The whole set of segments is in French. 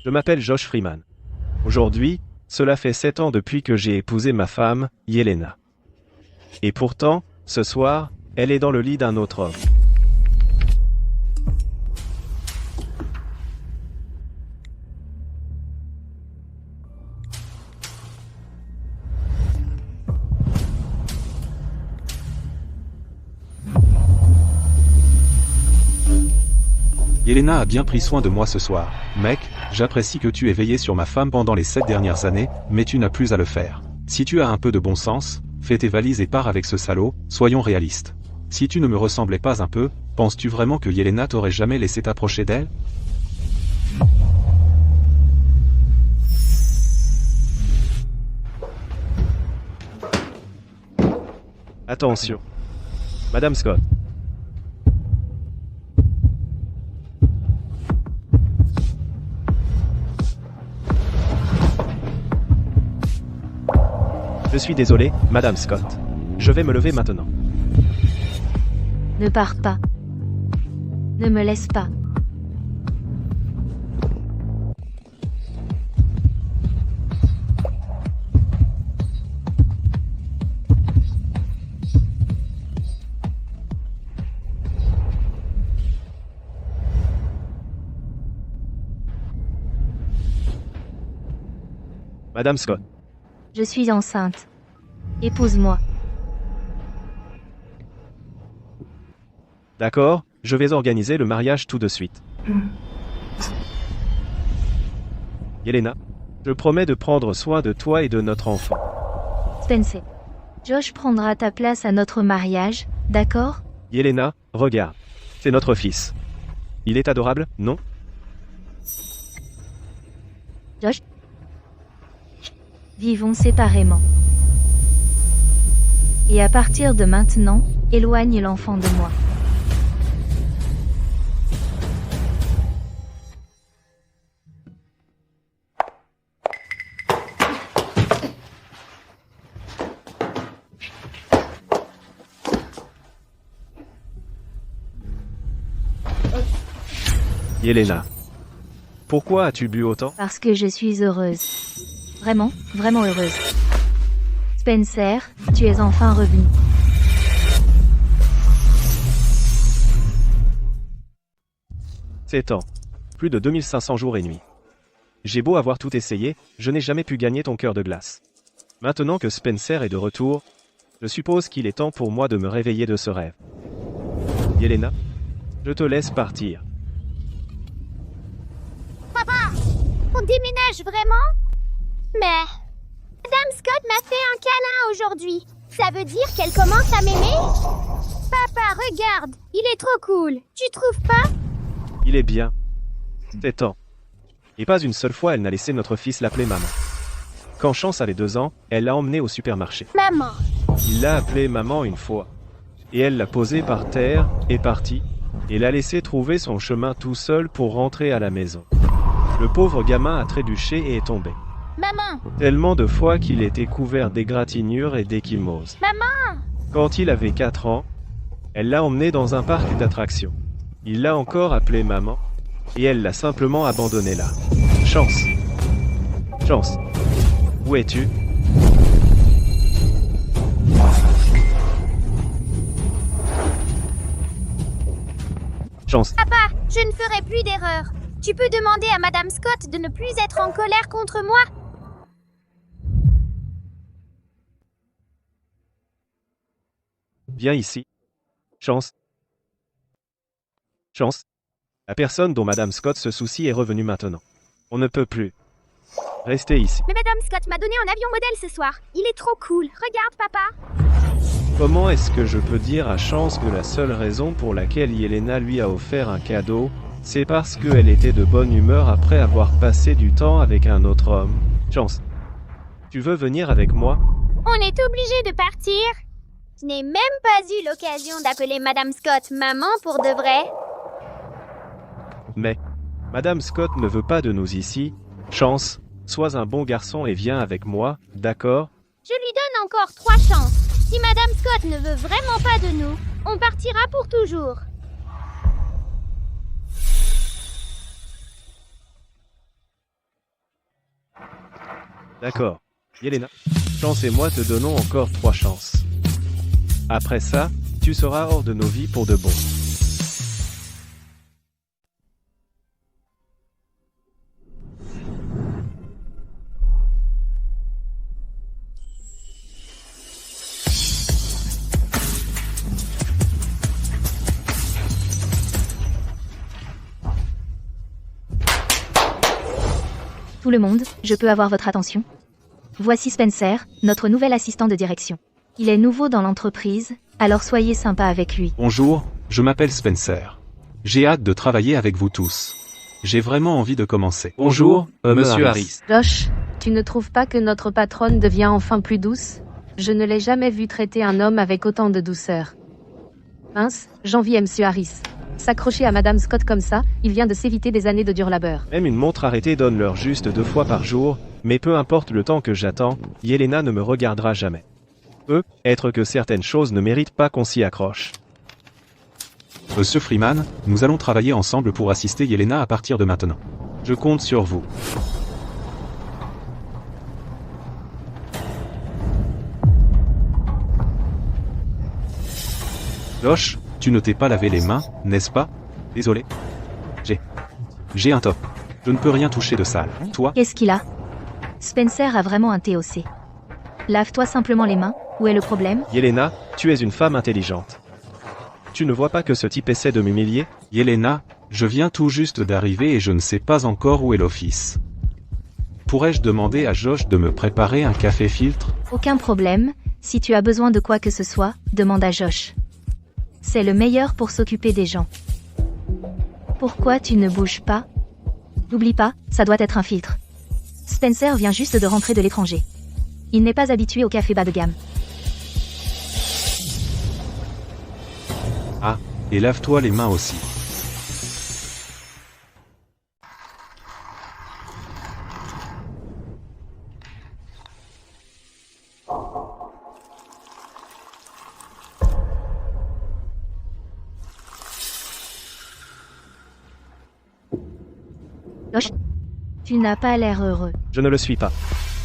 Je m'appelle Josh Freeman. Aujourd'hui, cela fait 7 ans depuis que j'ai épousé ma femme, Yelena. Et pourtant, ce soir, elle est dans le lit d'un autre homme. Yelena a bien pris soin de moi ce soir. Mec, j'apprécie que tu aies veillé sur ma femme pendant les 7 dernières années, mais tu n'as plus à le faire. Si tu as un peu de bon sens, fais tes valises et pars avec ce salaud, soyons réalistes. Si tu ne me ressemblais pas un peu, penses-tu vraiment que Yelena t'aurait jamais laissé t'approcher d'elle? Attention. Madame Scott. Je suis désolé, Madame Scott. Je vais me lever maintenant. Ne pars pas. Ne me laisse pas. Madame Scott. Je suis enceinte. Épouse-moi. D'accord, je vais organiser le mariage tout de suite. Yelena, je promets de prendre soin de toi et de notre enfant. Spencer. Josh prendra ta place à notre mariage, d'accord? Yelena, regarde. C'est notre fils. Il est adorable, non? Josh. Vivons séparément. Et à partir de maintenant, éloigne l'enfant de moi. Yelena. Pourquoi as-tu bu autant? Parce que je suis heureuse. Vraiment, vraiment heureuse. Spencer, tu es enfin revenu. C'est ans. Plus de 2500 jours et nuits. J'ai beau avoir tout essayé, je n'ai jamais pu gagner ton cœur de glace. Maintenant que Spencer est de retour, je suppose qu'il est temps pour moi de me réveiller de ce rêve. Yelena, je te laisse partir. Papa, on déménage vraiment? Mais Madame Scott m'a fait un câlin aujourd'hui. Ça veut dire qu'elle commence à m'aimer? Papa, regarde, il est trop cool. Tu trouves pas? Il est bien. 7 ans. Et pas une seule fois elle n'a laissé notre fils l'appeler maman. Quand Chance avait 2 ans, elle l'a emmené au supermarché. Maman. Il l'a appelée maman une fois. Et elle l'a posé par terre, est partie, et l'a laissé trouver son chemin tout seul pour rentrer à la maison. Le pauvre gamin a trébuché et est tombé. Maman. Tellement de fois qu'il était couvert d'égratignures et d'échymoses. Maman. Quand il avait 4 ans, elle l'a emmené dans un parc d'attractions. Il l'a encore appelé maman, et elle l'a simplement abandonné là. Chance. Chance. Où es-tu? Chance. Papa, je ne ferai plus d'erreur. Tu peux demander à Madame Scott de ne plus être en colère contre moi? Viens ici. Chance. Chance. La personne dont Madame Scott se soucie est revenue maintenant. On ne peut plus rester ici. Mais Madame Scott m'a donné un avion modèle ce soir. Il est trop cool. Regarde, papa. Comment est-ce que je peux dire à Chance que la seule raison pour laquelle Yelena lui a offert un cadeau, c'est parce qu'elle était de bonne humeur après avoir passé du temps avec un autre homme? Chance, tu veux venir avec moi? On est obligé de partir. Je n'ai même pas eu l'occasion d'appeler Madame Scott maman pour de vrai. Mais, Madame Scott ne veut pas de nous ici. Chance, sois un bon garçon et viens avec moi, d'accord? Je lui donne encore 3 chances. Si Madame Scott ne veut vraiment pas de nous, on partira pour toujours. D'accord. Yelena, Chance et moi te donnons encore 3 chances. Après ça, tu seras hors de nos vies pour de bon. Tout le monde, je peux avoir votre attention? Voici Spencer, notre nouvel assistant de direction. Il est nouveau dans l'entreprise, alors soyez sympa avec lui. Bonjour, je m'appelle Spencer. J'ai hâte de travailler avec vous tous. J'ai vraiment envie de commencer. Bonjour, Monsieur Harris. Josh, tu ne trouves pas que notre patronne devient enfin plus douce? Je ne l'ai jamais vu traiter un homme avec autant de douceur. Mince, j'envie Monsieur Harris. S'accrocher à Madame Scott comme ça, il vient de s'éviter des années de dur labeur. Même une montre arrêtée donne l'heure juste 2 fois par jour, mais peu importe le temps que j'attends, Yelena ne me regardera jamais. Être que certaines choses ne méritent pas qu'on s'y accroche. Monsieur Freeman, nous allons travailler ensemble pour assister Yelena à partir de maintenant. Je compte sur vous. Josh, tu ne t'es pas lavé les mains, n'est-ce pas? Désolé. J'ai un top. Je ne peux rien toucher de sale. Toi? Qu'est-ce qu'il a? Spencer a vraiment un TOC. Lave-toi simplement les mains, où est le problème? Yelena, tu es une femme intelligente. Tu ne vois pas que ce type essaie de m'humilier? Yelena, je viens tout juste d'arriver et je ne sais pas encore où est l'office. Pourrais-je demander à Josh de me préparer un café filtre? Aucun problème, si tu as besoin de quoi que ce soit, demande à Josh. C'est le meilleur pour s'occuper des gens. Pourquoi tu ne bouges pas? N'oublie pas, ça doit être un filtre. Spencer vient juste de rentrer de l'étranger. Il n'est pas habitué au café bas de gamme. Ah, et lave-toi les mains aussi. Josh, tu n'as pas l'air heureux. Je ne le suis pas.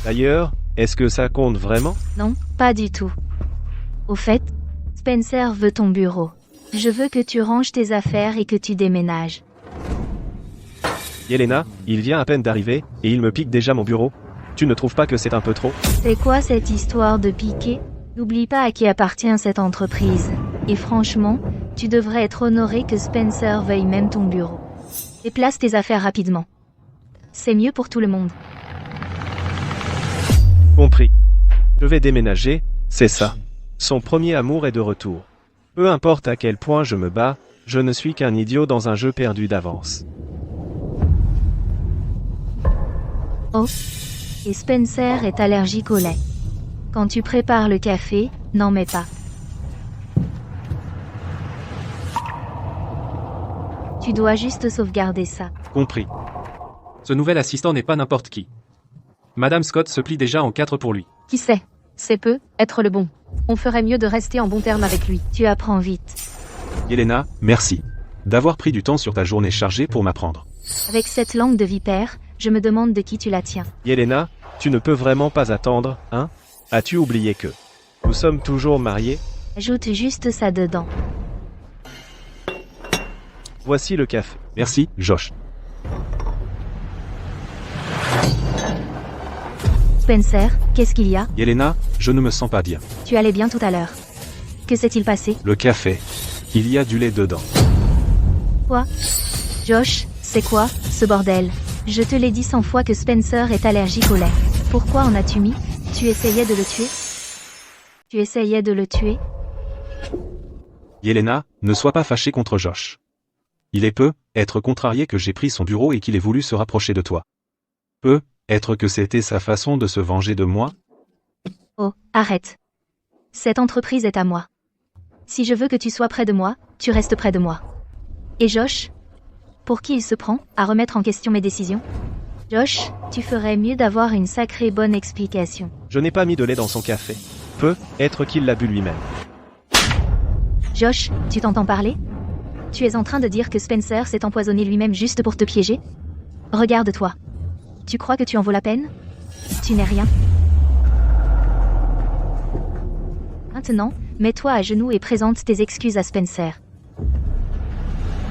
D'ailleurs, est-ce que ça compte vraiment? Non, pas du tout. Au fait, Spencer veut ton bureau. Je veux que tu ranges tes affaires et que tu déménages. Yelena, il vient à peine d'arriver, et il me pique déjà mon bureau. Tu ne trouves pas que c'est un peu trop? C'est quoi cette histoire de piquer? N'oublie pas à qui appartient cette entreprise. Et franchement, tu devrais être honoré que Spencer veuille même ton bureau. Déplace tes affaires rapidement. C'est mieux pour tout le monde. Compris. Je vais déménager, c'est ça. Son premier amour est de retour. Peu importe à quel point je me bats, je ne suis qu'un idiot dans un jeu perdu d'avance. Oh. Et Spencer est allergique au lait. Quand tu prépares le café, n'en mets pas. Tu dois juste sauvegarder ça. Compris. Ce nouvel assistant n'est pas n'importe qui. Madame Scott se plie déjà en 4 pour lui. Qui sait? C'est peu, être le bon. On ferait mieux de rester en bon terme avec lui. Tu apprends vite. Yelena, merci d'avoir pris du temps sur ta journée chargée pour m'apprendre. Avec cette langue de vipère, je me demande de qui tu la tiens. Yelena, tu ne peux vraiment pas attendre, hein? As-tu oublié que nous sommes toujours mariés? Ajoute juste ça dedans. Voici le café. Merci, Josh. Spencer, qu'est-ce qu'il y a? Yelena, je ne me sens pas bien. Tu allais bien tout à l'heure. Que s'est-il passé? Le café. Il y a du lait dedans. Quoi? Josh, c'est quoi, ce bordel? Je te l'ai dit 100 fois que Spencer est allergique au lait. Pourquoi en as-tu mis? Tu essayais de le tuer? Tu essayais de le tuer? Yelena, ne sois pas fâchée contre Josh. Il est être contrarié que j'ai pris son bureau et qu'il ait voulu se rapprocher de toi. Être que c'était sa façon de se venger de moi? Oh, arrête. Cette entreprise est à moi. Si je veux que tu sois près de moi, tu restes près de moi. Et Josh? Pour qui il se prend, à remettre en question mes décisions? Josh, tu ferais mieux d'avoir une sacrée bonne explication. Je n'ai pas mis de lait dans son café. Être qu'il l'a bu lui-même. Josh, tu t'entends parler? Tu es en train de dire que Spencer s'est empoisonné lui-même juste pour te piéger? Regarde-toi. Tu crois que tu en vaux la peine? Tu n'es rien. Maintenant, mets-toi à genoux et présente tes excuses à Spencer.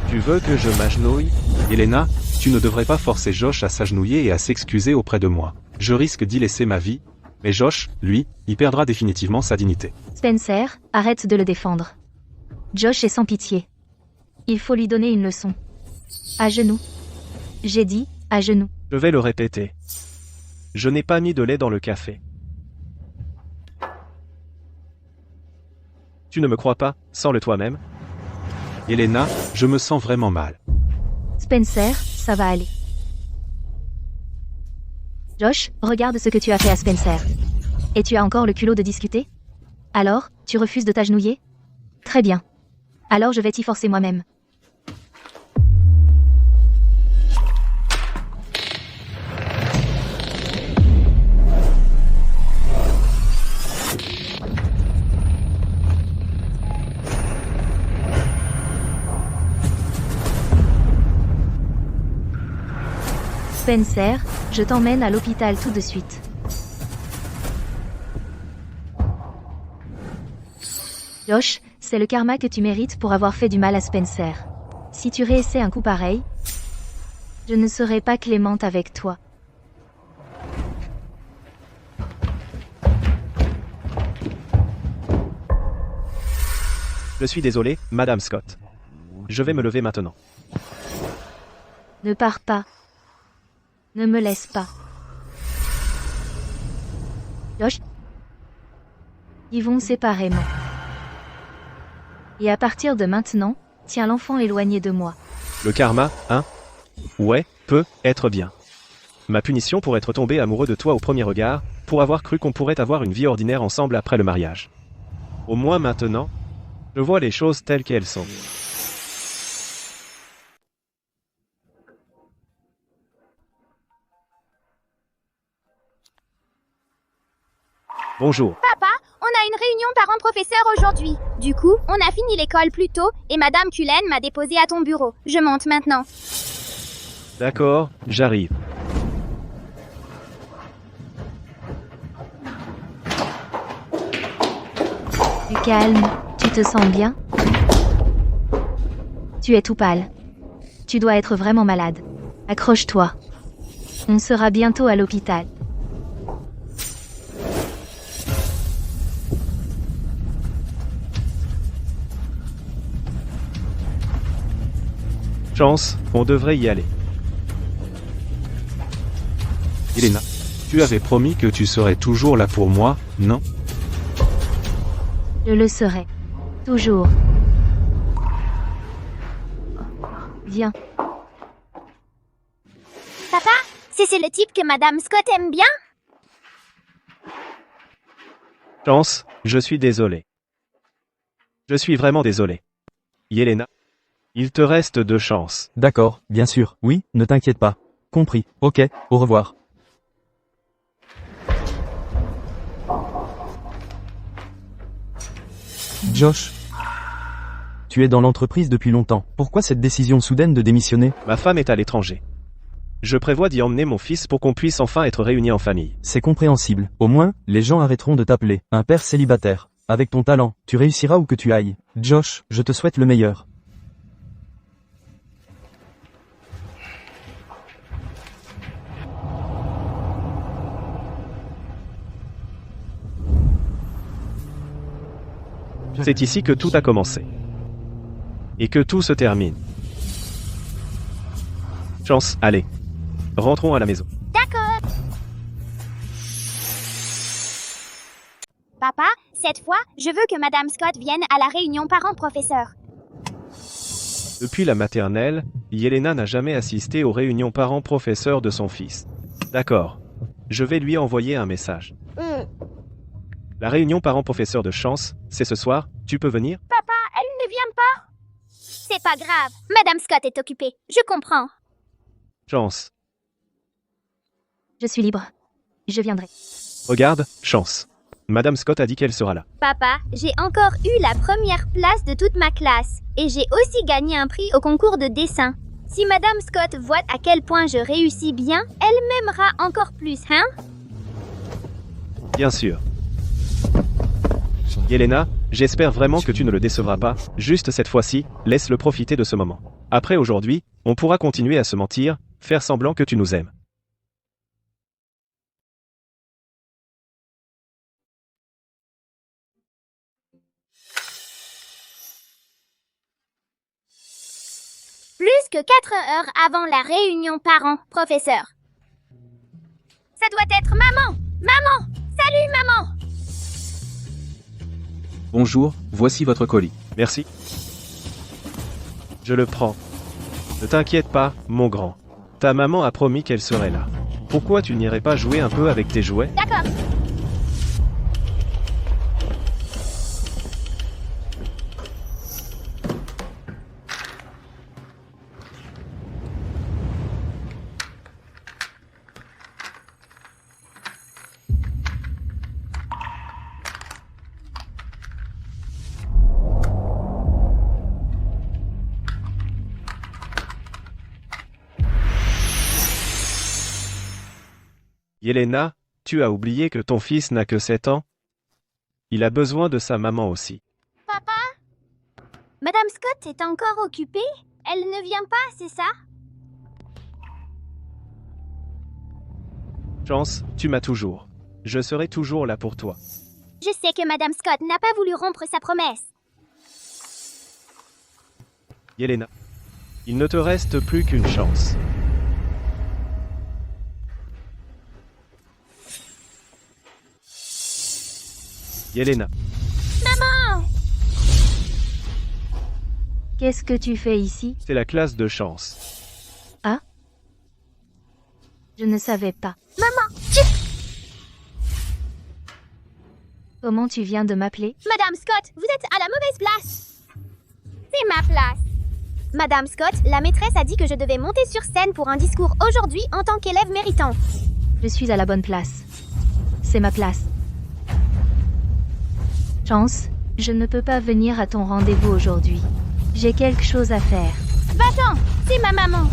Tu veux que je m'agenouille? Elena, tu ne devrais pas forcer Josh à s'agenouiller et à s'excuser auprès de moi. Je risque d'y laisser ma vie, mais Josh, lui, y perdra définitivement sa dignité. Spencer, arrête de le défendre. Josh est sans pitié. Il faut lui donner une leçon. À genoux. J'ai dit, à genoux. Je vais le répéter. Je n'ai pas mis de lait dans le café. Tu ne me crois pas, sens-le toi-même. Elena, je me sens vraiment mal. Spencer, ça va aller. Josh, regarde ce que tu as fait à Spencer. Et tu as encore le culot de discuter? Alors, tu refuses de t'agenouiller? Très bien. Alors je vais t'y forcer moi-même. Spencer, je t'emmène à l'hôpital tout de suite. Josh, c'est le karma que tu mérites pour avoir fait du mal à Spencer. Si tu réessais un coup pareil, je ne serai pas clémente avec toi. Je suis désolé, Madame Scott. Je vais me lever maintenant. Ne pars pas. Ne me laisse pas. Josh, ils vont séparément. Et à partir de maintenant, tiens l'enfant éloigné de moi. Le karma, hein? Ouais, peut être bien. Ma punition pour être tombé amoureux de toi au premier regard, pour avoir cru qu'on pourrait avoir une vie ordinaire ensemble après le mariage. Au moins maintenant, je vois les choses telles qu'elles sont. Bonjour. Papa, on a une réunion parents-professeurs aujourd'hui. Du coup, on a fini l'école plus tôt et Madame Cullen m'a déposé à ton bureau. Je monte maintenant. D'accord, j'arrive. Du calme, tu te sens bien? Tu es tout pâle. Tu dois être vraiment malade. Accroche-toi. On sera bientôt à l'hôpital. Chance, on devrait y aller. Elena, tu avais promis que tu serais toujours là pour moi, non? Je le serai. Toujours. Viens. Papa, c'est le type que Madame Scott aime bien? Chance, je suis désolé. Je suis vraiment désolé. Yelena, il te reste 2 chances. D'accord, bien sûr. Oui, ne t'inquiète pas. Compris. Ok, au revoir. Josh. Tu es dans l'entreprise depuis longtemps. Pourquoi cette décision soudaine de démissionner? Ma femme est à l'étranger. Je prévois d'y emmener mon fils pour qu'on puisse enfin être réunis en famille. C'est compréhensible. Au moins, les gens arrêteront de t'appeler un père célibataire. Avec ton talent, tu réussiras où que tu ailles. Josh, je te souhaite le meilleur. C'est ici que tout a commencé. Et que tout se termine. Chance, allez. Rentrons à la maison. D'accord. Papa, cette fois, je veux que Madame Scott vienne à la réunion parents-professeurs. Depuis la maternelle, Yelena n'a jamais assisté aux réunions parents-professeurs de son fils. D'accord. Je vais lui envoyer un message. La réunion parents-professeurs de Chance, c'est ce soir, tu peux venir? Papa, elle ne vient pas? C'est pas grave, Madame Scott est occupée, je comprends. Chance. Je suis libre. Je viendrai. Regarde, Chance. Madame Scott a dit qu'elle sera là. Papa, j'ai encore eu la première place de toute ma classe et j'ai aussi gagné un prix au concours de dessin. Si Madame Scott voit à quel point je réussis bien, elle m'aimera encore plus, hein? Bien sûr. Yelena, j'espère vraiment que tu ne le décevras pas, juste cette fois-ci, laisse-le profiter de ce moment. Après aujourd'hui, on pourra continuer à se mentir, faire semblant que tu nous aimes. Plus que 4 heures avant la réunion parents-professeurs. Ça doit être maman! Maman! Salut maman! Bonjour, voici votre colis. Merci. Je le prends. Ne t'inquiète pas, mon grand. Ta maman a promis qu'elle serait là. Pourquoi tu n'irais pas jouer un peu avec tes jouets? D'accord. Yelena, tu as oublié que ton fils n'a que 7 ans? Il a besoin de sa maman aussi. Papa? Madame Scott est encore occupée? Elle ne vient pas, c'est ça? Chance, tu m'as toujours. Je serai toujours là pour toi. Je sais que Madame Scott n'a pas voulu rompre sa promesse. Yelena, il ne te reste plus qu'une chance. Yelena, Maman! Qu'est-ce que tu fais ici? c'est la classe de chance. Ah? Je ne savais pas. Maman! Comment tu viens de m'appeler? Madame Scott, vous êtes à la mauvaise place. C'est ma place. Madame Scott, la maîtresse a dit que je devais monter sur scène pour un discours aujourd'hui en tant qu'élève méritant. Je suis à la bonne place. C'est ma place. Chance, je ne peux pas venir à ton rendez-vous aujourd'hui. J'ai quelque chose à faire. Va-t'en, c'est ma maman.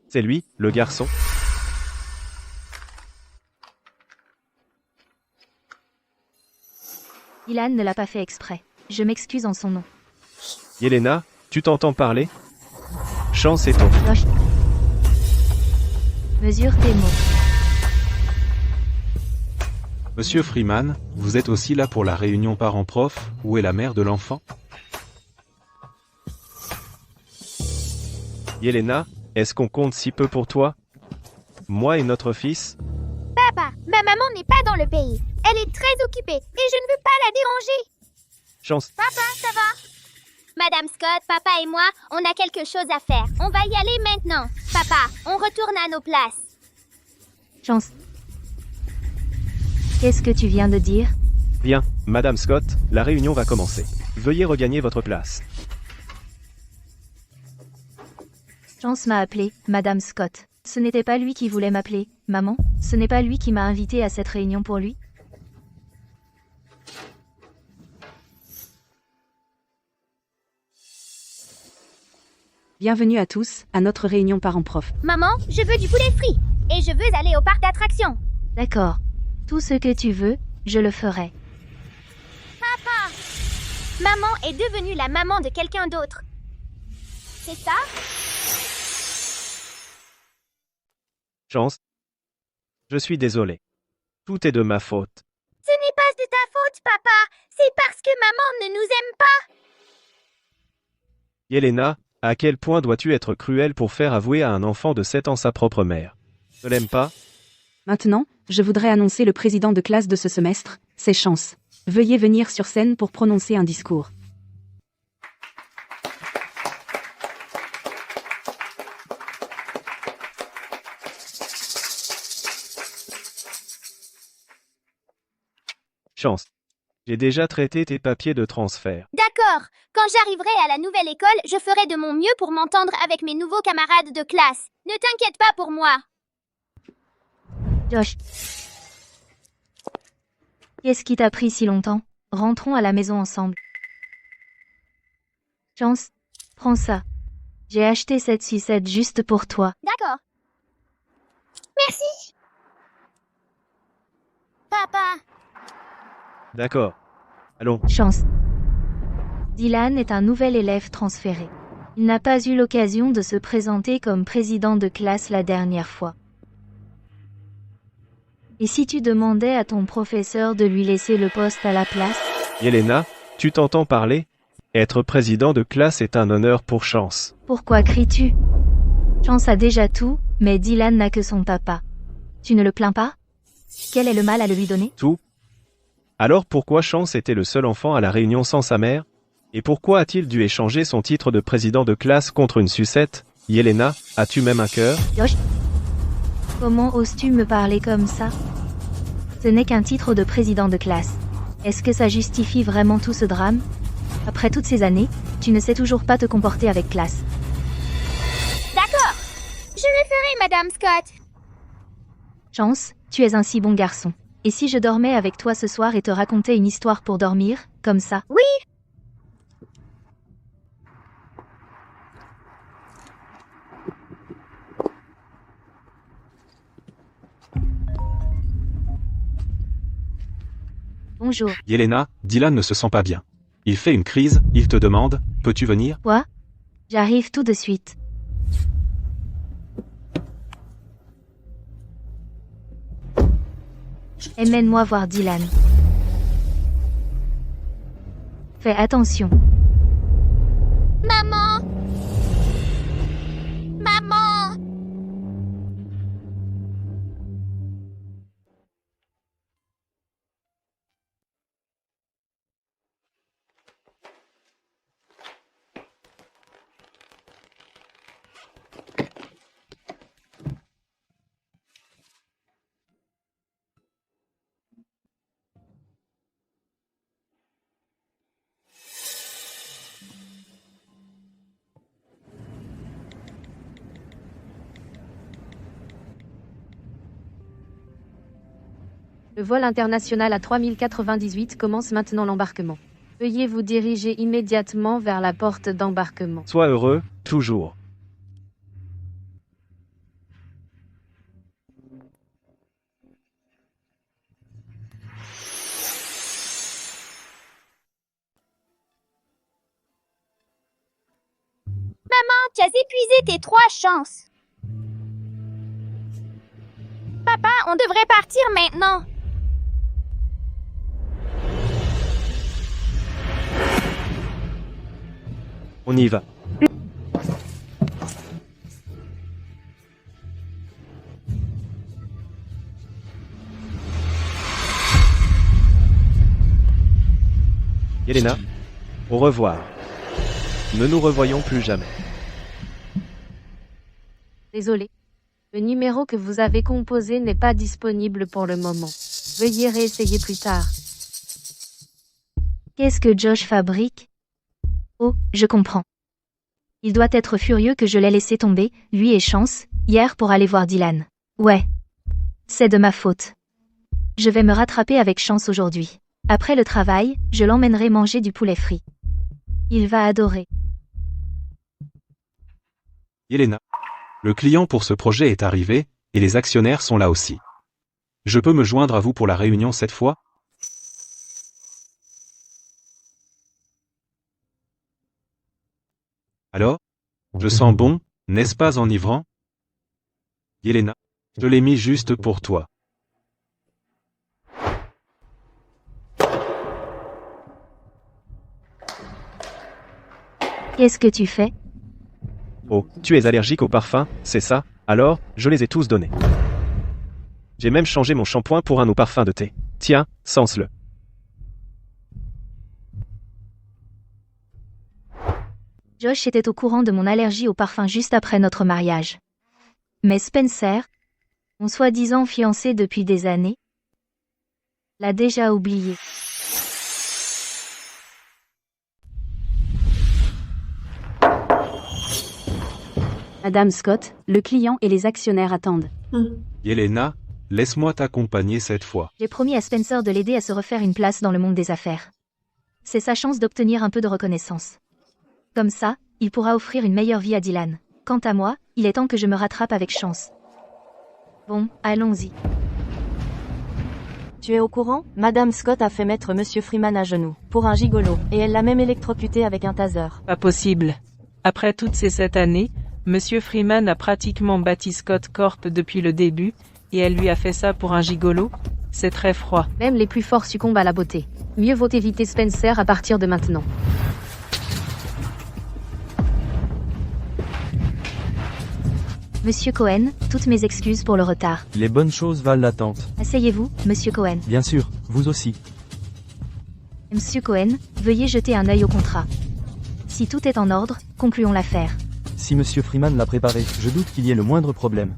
C'est lui, le garçon. Ilan ne l'a pas fait exprès. Je m'excuse en son nom. Yelena, tu t'entends parler? Chance est ton. Josh. Mesure tes mots. Monsieur Freeman, vous êtes aussi là pour la réunion parents-prof, où est la mère de l'enfant? Yelena, est-ce qu'on compte si peu pour toi? Moi et notre fils? Papa, ma maman n'est pas dans le pays. Elle est très occupée et je ne veux pas la déranger. Chance. Papa, ça va? Madame Scott, papa et moi, on a quelque chose à faire. On va y aller maintenant. Papa, on retourne à nos places. Chance. Qu'est-ce que tu viens de dire? Bien, Madame Scott, la réunion va commencer. Veuillez regagner votre place. Chance m'a appelé, Madame Scott. Ce n'était pas lui qui voulait m'appeler, maman. Ce n'est pas lui qui m'a invité à cette réunion pour lui. Bienvenue à tous, à notre réunion parents-prof. Maman, je veux du poulet frit. Et je veux aller au parc d'attractions. D'accord. Tout ce que tu veux, je le ferai. Papa! Maman est devenue la maman de quelqu'un d'autre. C'est ça? Chance. Je suis désolé. Tout est de ma faute. Ce n'est pas de ta faute, papa. C'est parce que maman ne nous aime pas. Yelena, à quel point dois-tu être cruel pour faire avouer à un enfant de 7 ans sa propre mère? Ne l'aime pas? Maintenant, je voudrais annoncer le président de classe de ce semestre, c'est Chance. Veuillez venir sur scène pour prononcer un discours. Chance. J'ai déjà traité tes papiers de transfert. D'accord. Quand j'arriverai à la nouvelle école, je ferai de mon mieux pour m'entendre avec mes nouveaux camarades de classe. Ne t'inquiète pas pour moi. Josh. Qu'est-ce qui t'a pris si longtemps? Rentrons à la maison ensemble. Chance, prends ça. J'ai acheté cette sucette juste pour toi. D'accord. Merci. Papa. D'accord. Allons. Chance. Dylan est un nouvel élève transféré. Il n'a pas eu l'occasion de se présenter comme président de classe la dernière fois. Et si tu demandais à ton professeur de lui laisser le poste à la place? Yelena, tu t'entends parler? Être président de classe est un honneur pour Chance. Pourquoi cries-tu? Chance a déjà tout, mais Dylan n'a que son papa. Tu ne le plains pas? Quel est le mal à le lui donner? Tout? Alors pourquoi Chance était le seul enfant à la réunion sans sa mère? Et pourquoi a-t-il dû échanger son titre de président de classe contre une sucette? Yelena, as-tu même un cœur? Josh? Comment oses-tu me parler comme ça? Ce n'est qu'un titre de président de classe. Est-ce que ça justifie vraiment tout ce drame? Après toutes ces années, tu ne sais toujours pas te comporter avec classe. D'accord. Je le ferai, Madame Scott. Chance, tu es un si bon garçon. Et si je dormais avec toi ce soir et te racontais une histoire pour dormir, comme ça? Oui. Bonjour. Yelena, Dylan ne se sent pas bien. Il fait une crise, il te demande, peux-tu venir? Quoi? J'arrive tout de suite. Emmène-moi voir Dylan. Fais attention. Maman. Maman. Le vol international à 3098 commence maintenant l'embarquement. Veuillez vous diriger immédiatement vers la porte d'embarquement. Sois heureux, toujours. Maman, tu as épuisé tes 3 chances. Papa, on devrait partir maintenant. On y va. Yelena, au revoir. Ne nous revoyons plus jamais. Désolé. Le numéro que vous avez composé n'est pas disponible pour le moment. Veuillez réessayer plus tard. Qu'est-ce que Josh fabrique? Oh, je comprends. Il doit être furieux que je l'ai laissé tomber, lui et Chance, hier pour aller voir Dylan. Ouais. C'est de ma faute. Je vais me rattraper avec Chance aujourd'hui. Après le travail, je l'emmènerai manger du poulet frit. Il va adorer. Yelena. Le client pour ce projet est arrivé, et les actionnaires sont là aussi. Je peux me joindre à vous pour la réunion cette fois? Alors? Je sens bon, n'est-ce pas enivrant? Yelena, je l'ai mis juste pour toi. Qu'est-ce que tu fais? Oh, tu es allergique aux parfums, c'est ça? Alors, je les ai tous donnés. J'ai même changé mon shampoing pour un eau parfum de thé. Tiens, sens-le. Josh était au courant de mon allergie au parfum juste après notre mariage. Mais Spencer, mon soi-disant fiancé depuis des années, l'a déjà oublié. Madame Scott, le client et les actionnaires attendent. Yelena, laisse-moi t'accompagner cette fois. J'ai promis à Spencer de l'aider à se refaire une place dans le monde des affaires. C'est sa chance d'obtenir un peu de reconnaissance. Comme ça, il pourra offrir une meilleure vie à Dylan. Quant à moi, il est temps que je me rattrape avec chance. Bon, allons-y. Tu es au courant? Madame Scott a fait mettre Monsieur Freeman à genoux, pour un gigolo, et elle l'a même électrocuté avec un taser. Pas possible. Après toutes ces 7 années, Monsieur Freeman a pratiquement bâti Scott Corp depuis le début, et elle lui a fait ça pour un gigolo? C'est très froid. Même les plus forts succombent à la beauté. Mieux vaut éviter Spencer à partir de maintenant. Monsieur Cohen, toutes mes excuses pour le retard. Les bonnes choses valent l'attente. Asseyez-vous, Monsieur Cohen. Bien sûr, vous aussi. Monsieur Cohen, veuillez jeter un œil au contrat. Si tout est en ordre, concluons l'affaire. Si Monsieur Freeman l'a préparé, je doute qu'il y ait le moindre problème.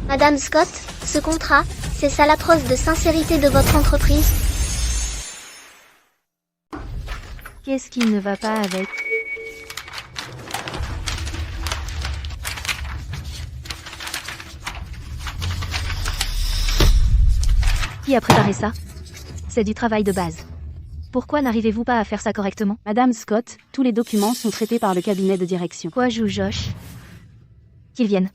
Madame Scott, ce contrat, c'est ça la preuve de sincérité de votre entreprise? Qu'est-ce qui ne va pas avec? Qui a préparé ça? C'est du travail de base. Pourquoi n'arrivez-vous pas à faire ça correctement? Madame Scott, tous les documents sont traités par le cabinet de direction. Quoi joue Josh? Qu'ils viennent.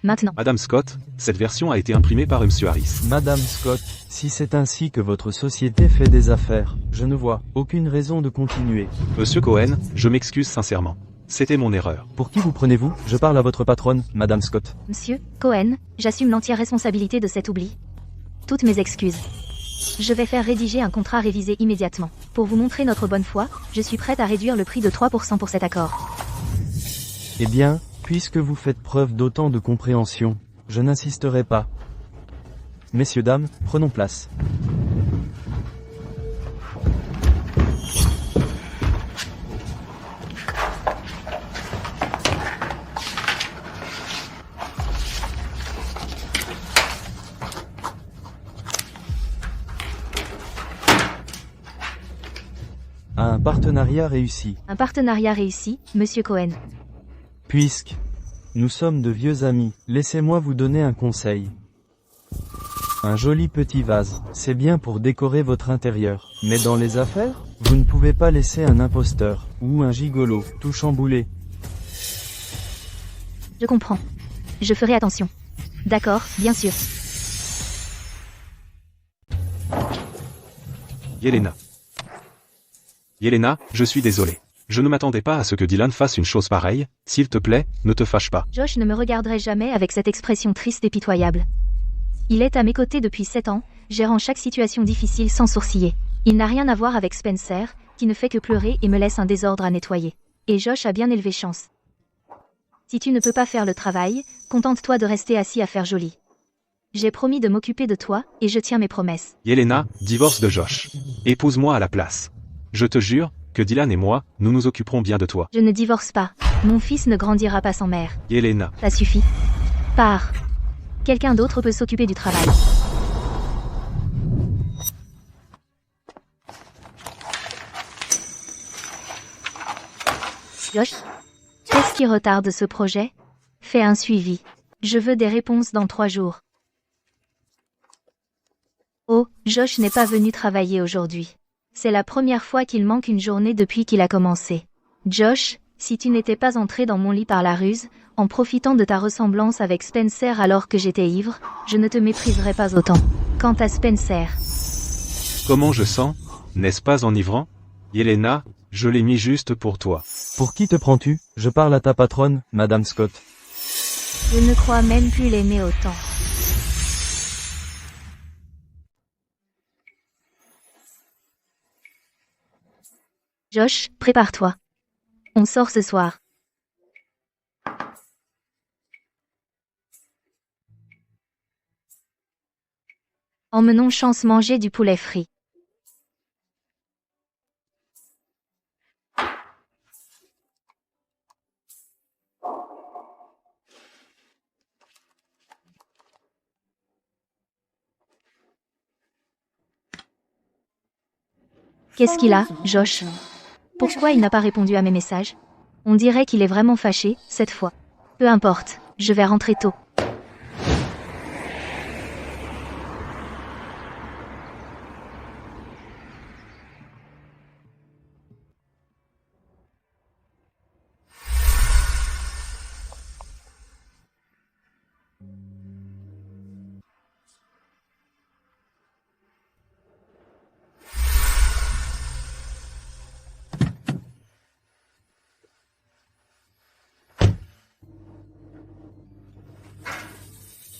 Maintenant. Madame Scott, cette version a été imprimée par Monsieur Harris. Madame Scott, si c'est ainsi que votre société fait des affaires, je ne vois aucune raison de continuer. Monsieur Cohen, je m'excuse sincèrement. C'était mon erreur. Pour qui vous prenez-vous? Je parle à votre patronne, Madame Scott. Monsieur Cohen, j'assume l'entière responsabilité de cet oubli. Toutes mes excuses. Je vais faire rédiger un contrat révisé immédiatement. Pour vous montrer notre bonne foi, je suis prête à réduire le prix de 3% pour cet accord. Eh bien, puisque vous faites preuve d'autant de compréhension, je n'insisterai pas. Messieurs, dames, prenons place. Un partenariat réussi. Un partenariat réussi, Monsieur Cohen. Puisque nous sommes de vieux amis, laissez-moi vous donner un conseil. Un joli petit vase, c'est bien pour décorer votre intérieur. Mais dans les affaires, vous ne pouvez pas laisser un imposteur, ou un gigolo, tout chambouler. Je comprends. Je ferai attention. D'accord, bien sûr. Yelena. Yelena, je suis désolé. Je ne m'attendais pas à ce que Dylan fasse une chose pareille. S'il te plaît, ne te fâche pas. Josh ne me regarderait jamais avec cette expression triste et pitoyable. Il est à mes côtés depuis 7 ans, gérant chaque situation difficile sans sourciller. Il n'a rien à voir avec Spencer, qui ne fait que pleurer et me laisse un désordre à nettoyer. Et Josh a bien élevé chance. Si tu ne peux pas faire le travail, contente-toi de rester assis à faire joli. J'ai promis de m'occuper de toi, et je tiens mes promesses. Yelena, divorce de Josh. Épouse-moi à la place. Je te jure, que Dylan et moi, nous nous occuperons bien de toi. Je ne divorce pas. Mon fils ne grandira pas sans mère. Yelena. Ça suffit. Pars. Quelqu'un d'autre peut s'occuper du travail. Josh, qu'est-ce qui retarde ce projet? Fais un suivi. Je veux des réponses dans 3 jours. Oh, Josh n'est pas venu travailler aujourd'hui. C'est la première fois qu'il manque une journée depuis qu'il a commencé. Josh, si tu n'étais pas entré dans mon lit par la ruse, en profitant de ta ressemblance avec Spencer alors que j'étais ivre, je ne te mépriserais pas autant. Quant à Spencer... Comment je sens? N'est-ce pas enivrant? Yelena, je l'ai mis juste pour toi. Pour qui te prends-tu? Je parle à ta patronne, Madame Scott. Je ne crois même plus l'aimer autant. Josh, prépare-toi. On sort ce soir. Emmenons Chance manger du poulet frit. Qu'est-ce qu'il a, Josh? Pourquoi il n'a pas répondu à mes messages? On dirait qu'il est vraiment fâché, cette fois. Peu importe, je vais rentrer tôt.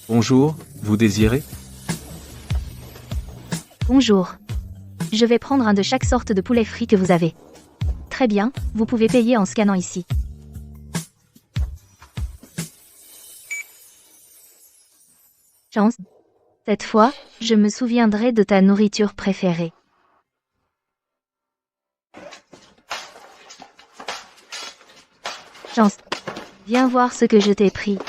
Bonjour, vous désirez? Bonjour. Je vais prendre un de chaque sorte de poulet frit que vous avez. Très bien, vous pouvez payer en scannant ici. Chance. Cette fois, je me souviendrai de ta nourriture préférée. Chance. Viens voir ce que je t'ai pris.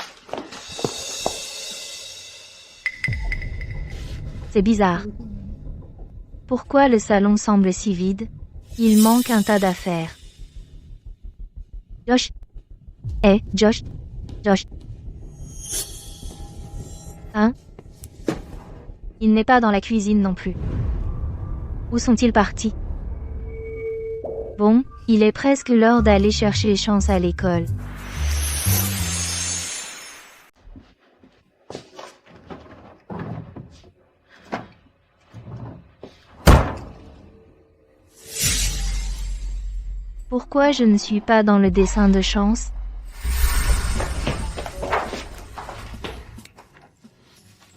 C'est bizarre. Pourquoi le salon semble si vide? Il manque un tas d'affaires. Josh. Josh. Josh. Hein? Il n'est pas dans la cuisine non plus. Où sont-ils partis? Bon, il est presque l'heure d'aller chercher Chance à l'école. Pourquoi je ne suis pas dans le dessin de Chance?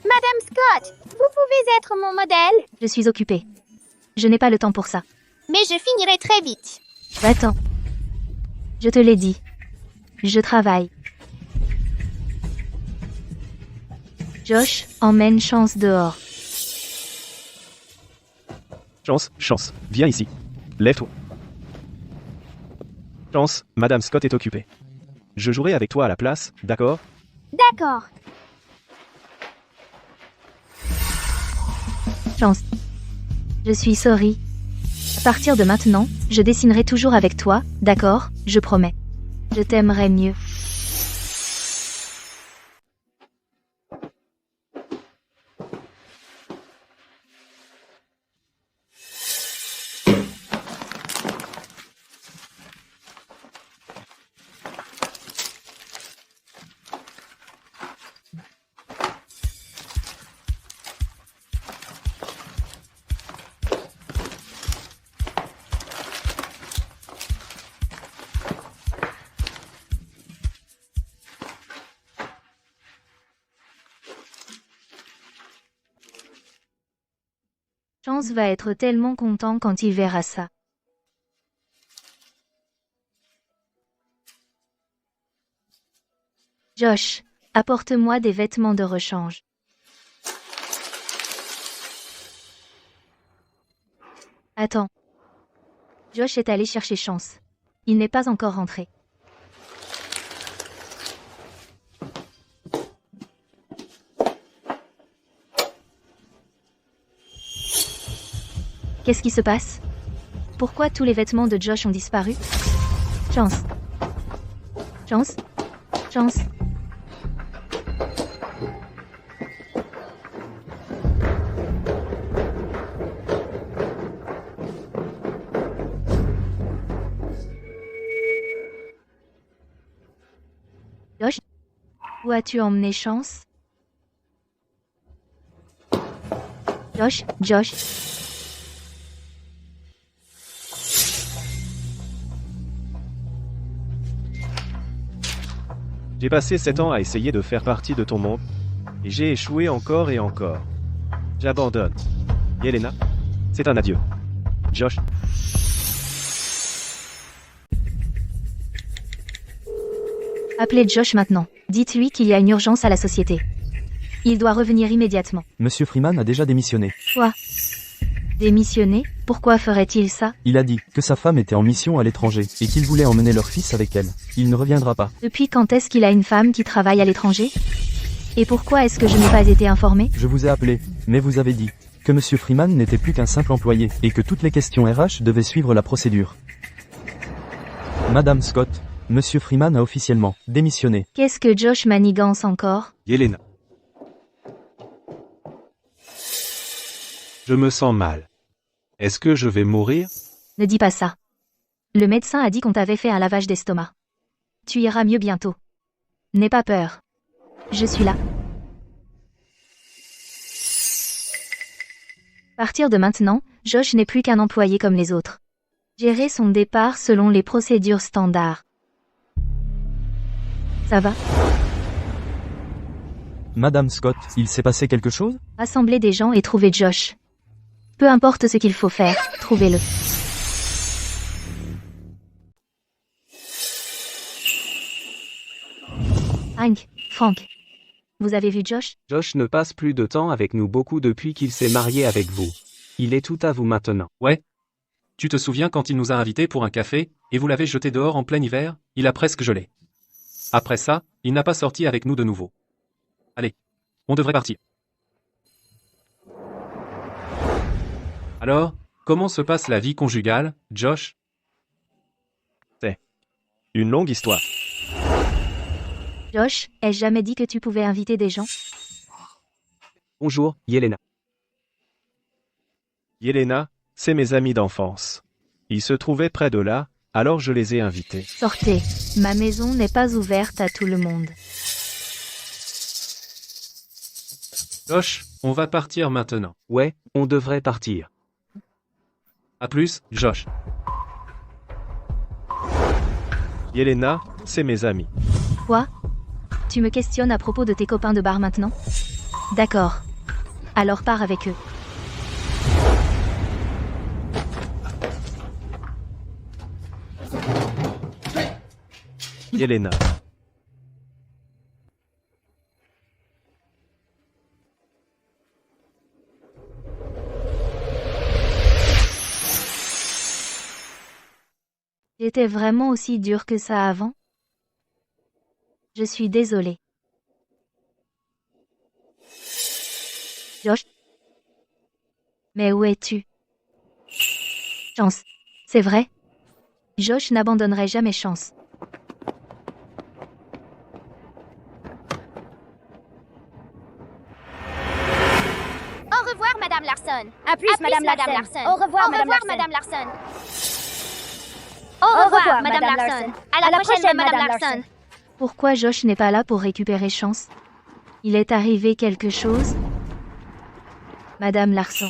Madame Scott, vous pouvez être mon modèle? Je suis occupée. Je n'ai pas le temps pour ça. Mais je finirai très vite. Va-t'en. Je te l'ai dit. Je travaille. Josh, emmène Chance dehors. Chance, viens ici. Lève-toi. Chance, Madame Scott est occupée. Je jouerai avec toi à la place, d'accord? D'accord. Chance. Je suis sorry. À partir de maintenant, je dessinerai toujours avec toi, d'accord? Je promets. Je t'aimerai mieux. Chance va être tellement content quand il verra ça. Josh, apporte-moi des vêtements de rechange. Attends. Josh est allé chercher Chance. Il n'est pas encore rentré. Qu'est-ce qui se passe? Pourquoi tous les vêtements de Josh ont disparu? Chance. Chance. Chance. Josh? Où as-tu emmené Chance? Josh. J'ai passé 7 ans à essayer de faire partie de ton monde, et j'ai échoué encore et encore. J'abandonne. Yelena, c'est un adieu. Josh. Appelez Josh maintenant. Dites-lui qu'il y a une urgence à la société. Il doit revenir immédiatement. Monsieur Freeman a déjà démissionné. Quoi? Démissionner? Pourquoi ferait-il ça? Il a dit que sa femme était en mission à l'étranger et qu'il voulait emmener leur fils avec elle. Il ne reviendra pas. Depuis quand est-ce qu'il a une femme qui travaille à l'étranger? Et pourquoi est-ce que je n'ai pas été informé? Je vous ai appelé, mais vous avez dit que Monsieur Freeman n'était plus qu'un simple employé et que toutes les questions RH devaient suivre la procédure. Madame Scott, Monsieur Freeman a officiellement démissionné. Qu'est-ce que Josh manigance encore? Yelena. Je me sens mal. Est-ce que je vais mourir? Ne dis pas ça. Le médecin a dit qu'on t'avait fait un lavage d'estomac. Tu iras mieux bientôt. N'aie pas peur. Je suis là. À partir de maintenant, Josh n'est plus qu'un employé comme les autres. Gérer son départ selon les procédures standards. Ça va? Madame Scott, il s'est passé quelque chose? Rassemblez des gens et trouvez Josh. Peu importe ce qu'il faut faire, trouvez-le. Hank, Frank. Vous avez vu Josh? Josh ne passe plus de temps avec nous beaucoup depuis qu'il s'est marié avec vous. Il est tout à vous maintenant. Ouais. Tu te souviens quand il nous a invités pour un café, et vous l'avez jeté dehors en plein hiver, il a presque gelé. Après ça, il n'a pas sorti avec nous de nouveau. Allez, on devrait partir. Alors, comment se passe la vie conjugale, Josh? C'est une longue histoire. Josh, ai-je jamais dit que tu pouvais inviter des gens? Bonjour, Yelena. Yelena, c'est mes amis d'enfance. Ils se trouvaient près de là, alors je les ai invités. Sortez. Ma maison n'est pas ouverte à tout le monde. Josh, on va partir maintenant. Ouais, on devrait partir. À plus, Josh. Yelena, c'est mes amis. Quoi? Tu me questionnes à propos de tes copains de bar maintenant? D'accord. Alors pars avec eux. Yelena. J'étais vraiment aussi dur que ça avant? Je suis désolée. Josh? Mais où es-tu? Chance. C'est vrai? Josh n'abandonnerait jamais Chance. Au revoir, Madame Larson. À plus, Madame Larson. Au revoir, Madame Larson. Au revoir, Madame Larson. À la prochaine, Madame Larson. Pourquoi Josh n'est pas là pour récupérer Chance? Il est arrivé quelque chose? Madame Larson.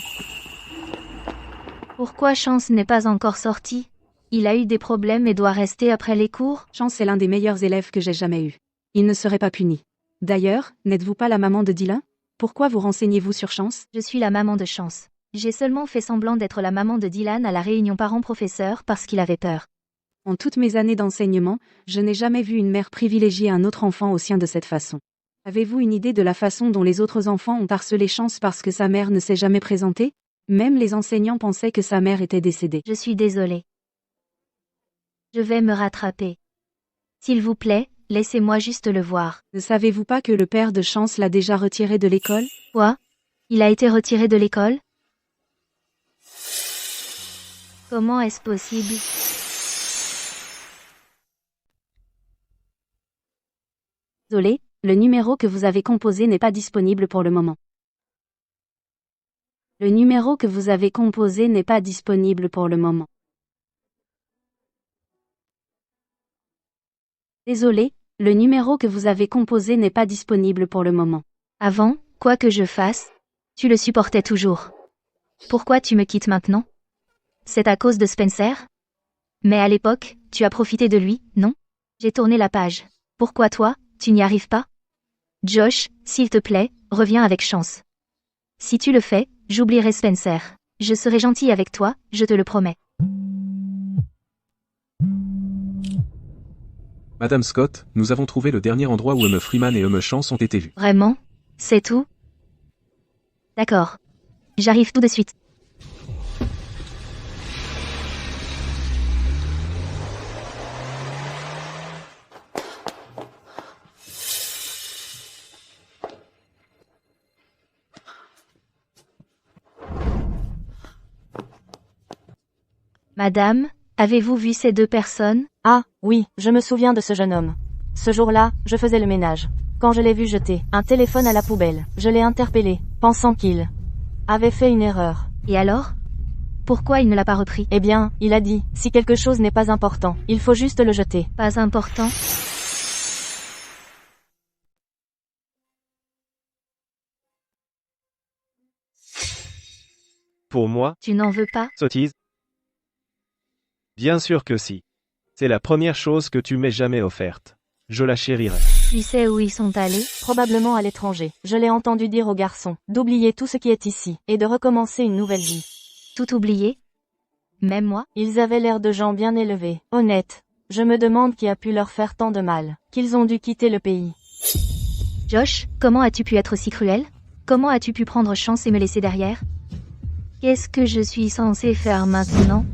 Pourquoi Chance n'est pas encore sorti? Il a eu des problèmes et doit rester après les cours? Chance est l'un des meilleurs élèves que j'ai jamais eu. Il ne serait pas puni. D'ailleurs, n'êtes-vous pas la maman de Dylan? Pourquoi vous renseignez-vous sur Chance? Je suis la maman de Chance. J'ai seulement fait semblant d'être la maman de Dylan à la réunion parents-professeurs parce qu'il avait peur. En toutes mes années d'enseignement, je n'ai jamais vu une mère privilégier un autre enfant au sien de cette façon. Avez-vous une idée de la façon dont les autres enfants ont harcelé Chance parce que sa mère ne s'est jamais présentée? Même les enseignants pensaient que sa mère était décédée. Je suis désolée. Je vais me rattraper. S'il vous plaît, laissez-moi juste le voir. Ne savez-vous pas que le père de Chance l'a déjà retiré de l'école? Quoi? Il a été retiré de l'école? Comment est-ce possible? Désolé, le numéro que vous avez composé n'est pas disponible pour le moment. Le numéro que vous avez composé n'est pas disponible pour le moment. Désolé, le numéro que vous avez composé n'est pas disponible pour le moment. Avant, quoi que je fasse, tu le supportais toujours. Pourquoi tu me quittes maintenant? C'est à cause de Spencer? Mais à l'époque, tu as profité de lui, non? J'ai tourné la page. Pourquoi toi, tu n'y arrives pas? Josh, s'il te plaît, reviens avec Chance. Si tu le fais, j'oublierai Spencer. Je serai gentil avec toi, je te le promets. Madame Scott, nous avons trouvé le dernier endroit où Freeman et Chance ont été vus. Vraiment? C'est tout? D'accord. J'arrive tout de suite. Madame, avez-vous vu ces deux personnes? Ah, oui, je me souviens de ce jeune homme. Ce jour-là, je faisais le ménage. Quand je l'ai vu jeter un téléphone à la poubelle, je l'ai interpellé, pensant qu'il avait fait une erreur. Et alors? Pourquoi il ne l'a pas repris? Eh bien, il a dit, si quelque chose n'est pas important, il faut juste le jeter. Pas important? Pour moi, Tu n'en veux pas? sottise? Bien sûr que si. C'est la première chose que tu m'aies jamais offerte. Je la chérirai. Tu sais où ils sont allés? Probablement à l'étranger. Je l'ai entendu dire aux garçons d'oublier tout ce qui est ici, et de recommencer une nouvelle vie. Tout oublié? Même moi? Ils avaient l'air de gens bien élevés, honnêtes. Je me demande qui a pu leur faire tant de mal, qu'ils ont dû quitter le pays. Josh, comment as-tu pu être aussi cruel? Comment as-tu pu prendre chance et me laisser derrière? Qu'est-ce que je suis censé faire maintenant?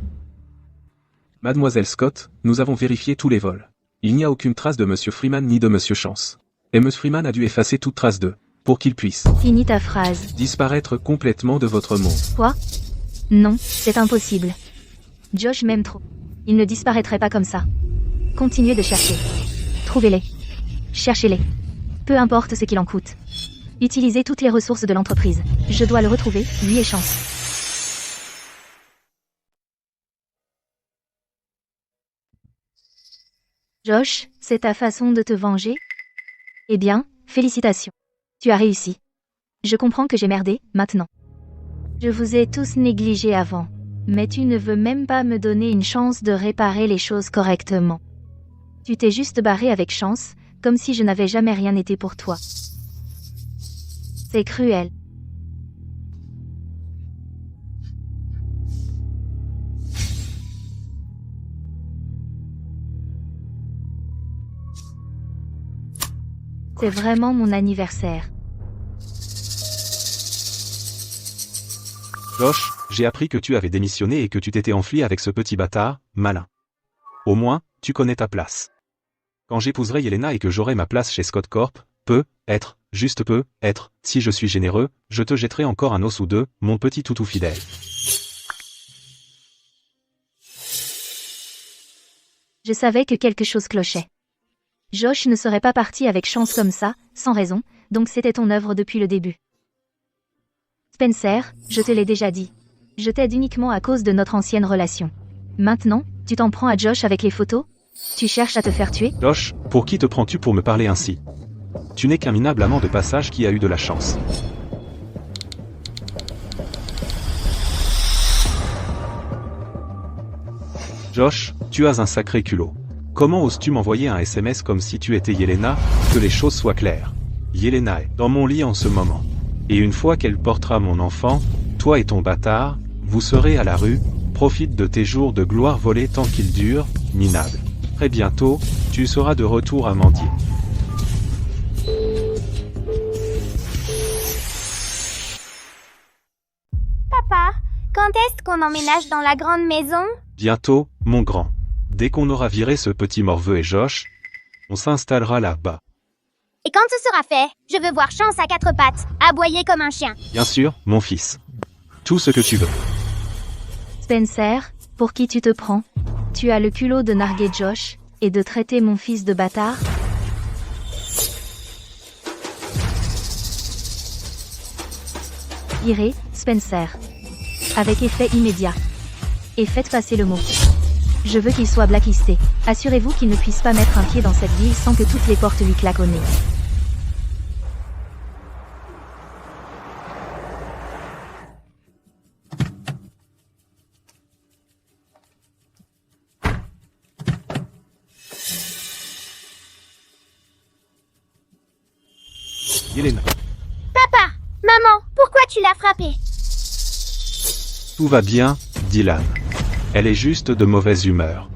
Mademoiselle Scott, nous avons vérifié tous les vols. Il n'y a aucune trace de Monsieur Freeman ni de Monsieur Chance. Et Monsieur Freeman a dû effacer toute trace d'eux, pour qu'il puisse Finis ta phrase. disparaître complètement de votre monde. Quoi? Non, c'est impossible. Josh m'aime trop. Il ne disparaîtrait pas comme ça. Continuez de chercher. Trouvez-les. Cherchez-les. Peu importe ce qu'il en coûte. Utilisez toutes les ressources de l'entreprise. Je dois le retrouver, lui et Chance. Josh, c'est ta façon de te venger? Eh bien, félicitations. Tu as réussi. Je comprends que j'ai merdé, maintenant. Je vous ai tous négligés avant. Mais tu ne veux même pas me donner une chance de réparer les choses correctement. Tu t'es juste barré avec Chance, comme si je n'avais jamais rien été pour toi. C'est cruel. C'est vraiment mon anniversaire. Josh, j'ai appris que tu avais démissionné et que tu t'étais enfui avec ce petit bâtard, malin. Au moins, tu connais ta place. Quand j'épouserai Yelena et que j'aurai ma place chez Scott Corp, juste peut être, si je suis généreux, je te jetterai encore un os ou deux, mon petit toutou fidèle. Je savais que quelque chose clochait. Josh ne serait pas parti avec Chance comme ça, sans raison, donc c'était ton œuvre depuis le début. Spencer, je te l'ai déjà dit. Je t'aide uniquement à cause de notre ancienne relation. Maintenant, tu t'en prends à Josh avec les photos? Tu cherches à te faire tuer? Josh, pour qui te prends-tu pour me parler ainsi? Tu n'es qu'un minable amant de passage qui a eu de la chance. Josh, tu as un sacré culot. Comment oses-tu m'envoyer un SMS comme si tu étais Yelena? Que les choses soient claires. Yelena est dans mon lit en ce moment. Et une fois qu'elle portera mon enfant, toi et ton bâtard, vous serez à la rue, profite de tes jours de gloire volés tant qu'ils durent, minable. Très bientôt, tu seras de retour à mendier. Papa, quand est-ce qu'on emménage dans la grande maison? Bientôt, mon grand. Dès qu'on aura viré ce petit morveux et Josh, on s'installera là-bas. Et quand ce sera fait, je veux voir Chance à quatre pattes, aboyer comme un chien. Bien sûr, mon fils. Tout ce que tu veux. Spencer, pour qui tu te prends? Tu as le culot de narguer Josh, et de traiter mon fils de bâtard? Virez, Spencer. Avec effet immédiat. Et faites passer le mot. Je veux qu'il soit blacklisté. Assurez-vous qu'il ne puisse pas mettre un pied dans cette ville sans que toutes les portes lui claquent au nez. Yelena. Papa, maman, pourquoi tu l'as frappée? Tout va bien, Dylan. Elle est juste de mauvaise humeur.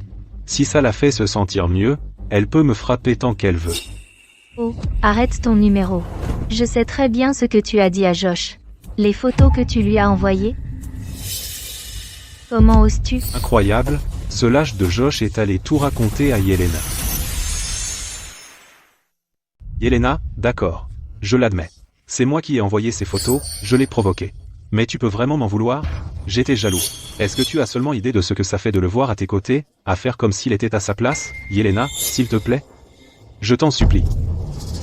Si ça la fait se sentir mieux, elle peut me frapper tant qu'elle veut. Oh, arrête ton numéro. Je sais très bien ce que tu as dit à Josh. Les photos que tu lui as envoyées? Comment oses-tu? Incroyable, ce lâche de Josh est allé tout raconter à Yelena. Yelena, d'accord. Je l'admets. C'est moi qui ai envoyé ces photos, je l'ai provoqué. Mais tu peux vraiment m'en vouloir? J'étais jaloux. Est-ce que tu as seulement idée de ce que ça fait de le voir à tes côtés, à faire comme s'il était à sa place? Yelena, s'il te plaît? Je t'en supplie.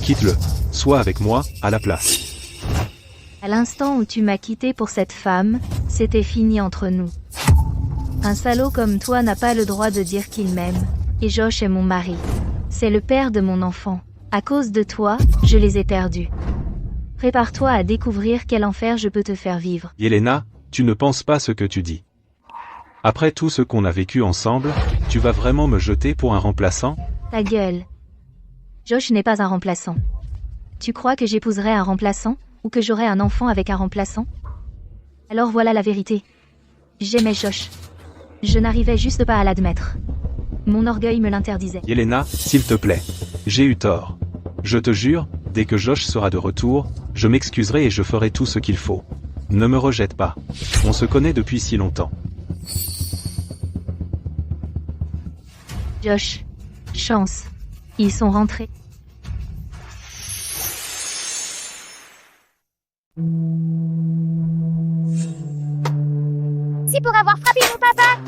Quitte-le. Sois avec moi, à la place. À l'instant où tu m'as quitté pour cette femme, c'était fini entre nous. Un salaud comme toi n'a pas le droit de dire qu'il m'aime. Et Josh est mon mari. C'est le père de mon enfant. À cause de toi, je les ai perdus. Prépare-toi à découvrir quel enfer je peux te faire vivre. Yelena, tu ne penses pas ce que tu dis. Après tout ce qu'on a vécu ensemble, tu vas vraiment me jeter pour un remplaçant? Ta gueule. Josh n'est pas un remplaçant. Tu crois que j'épouserai un remplaçant, ou que j'aurai un enfant avec un remplaçant? Alors voilà la vérité. J'aimais Josh. Je n'arrivais juste pas à l'admettre. Mon orgueil me l'interdisait. Yelena, s'il te plaît. J'ai eu tort. Je te jure, dès que Josh sera de retour, je m'excuserai et je ferai tout ce qu'il faut. Ne me rejette pas. On se connaît depuis si longtemps. Josh. Chance. Ils sont rentrés. C'est pour avoir frappé mon papa.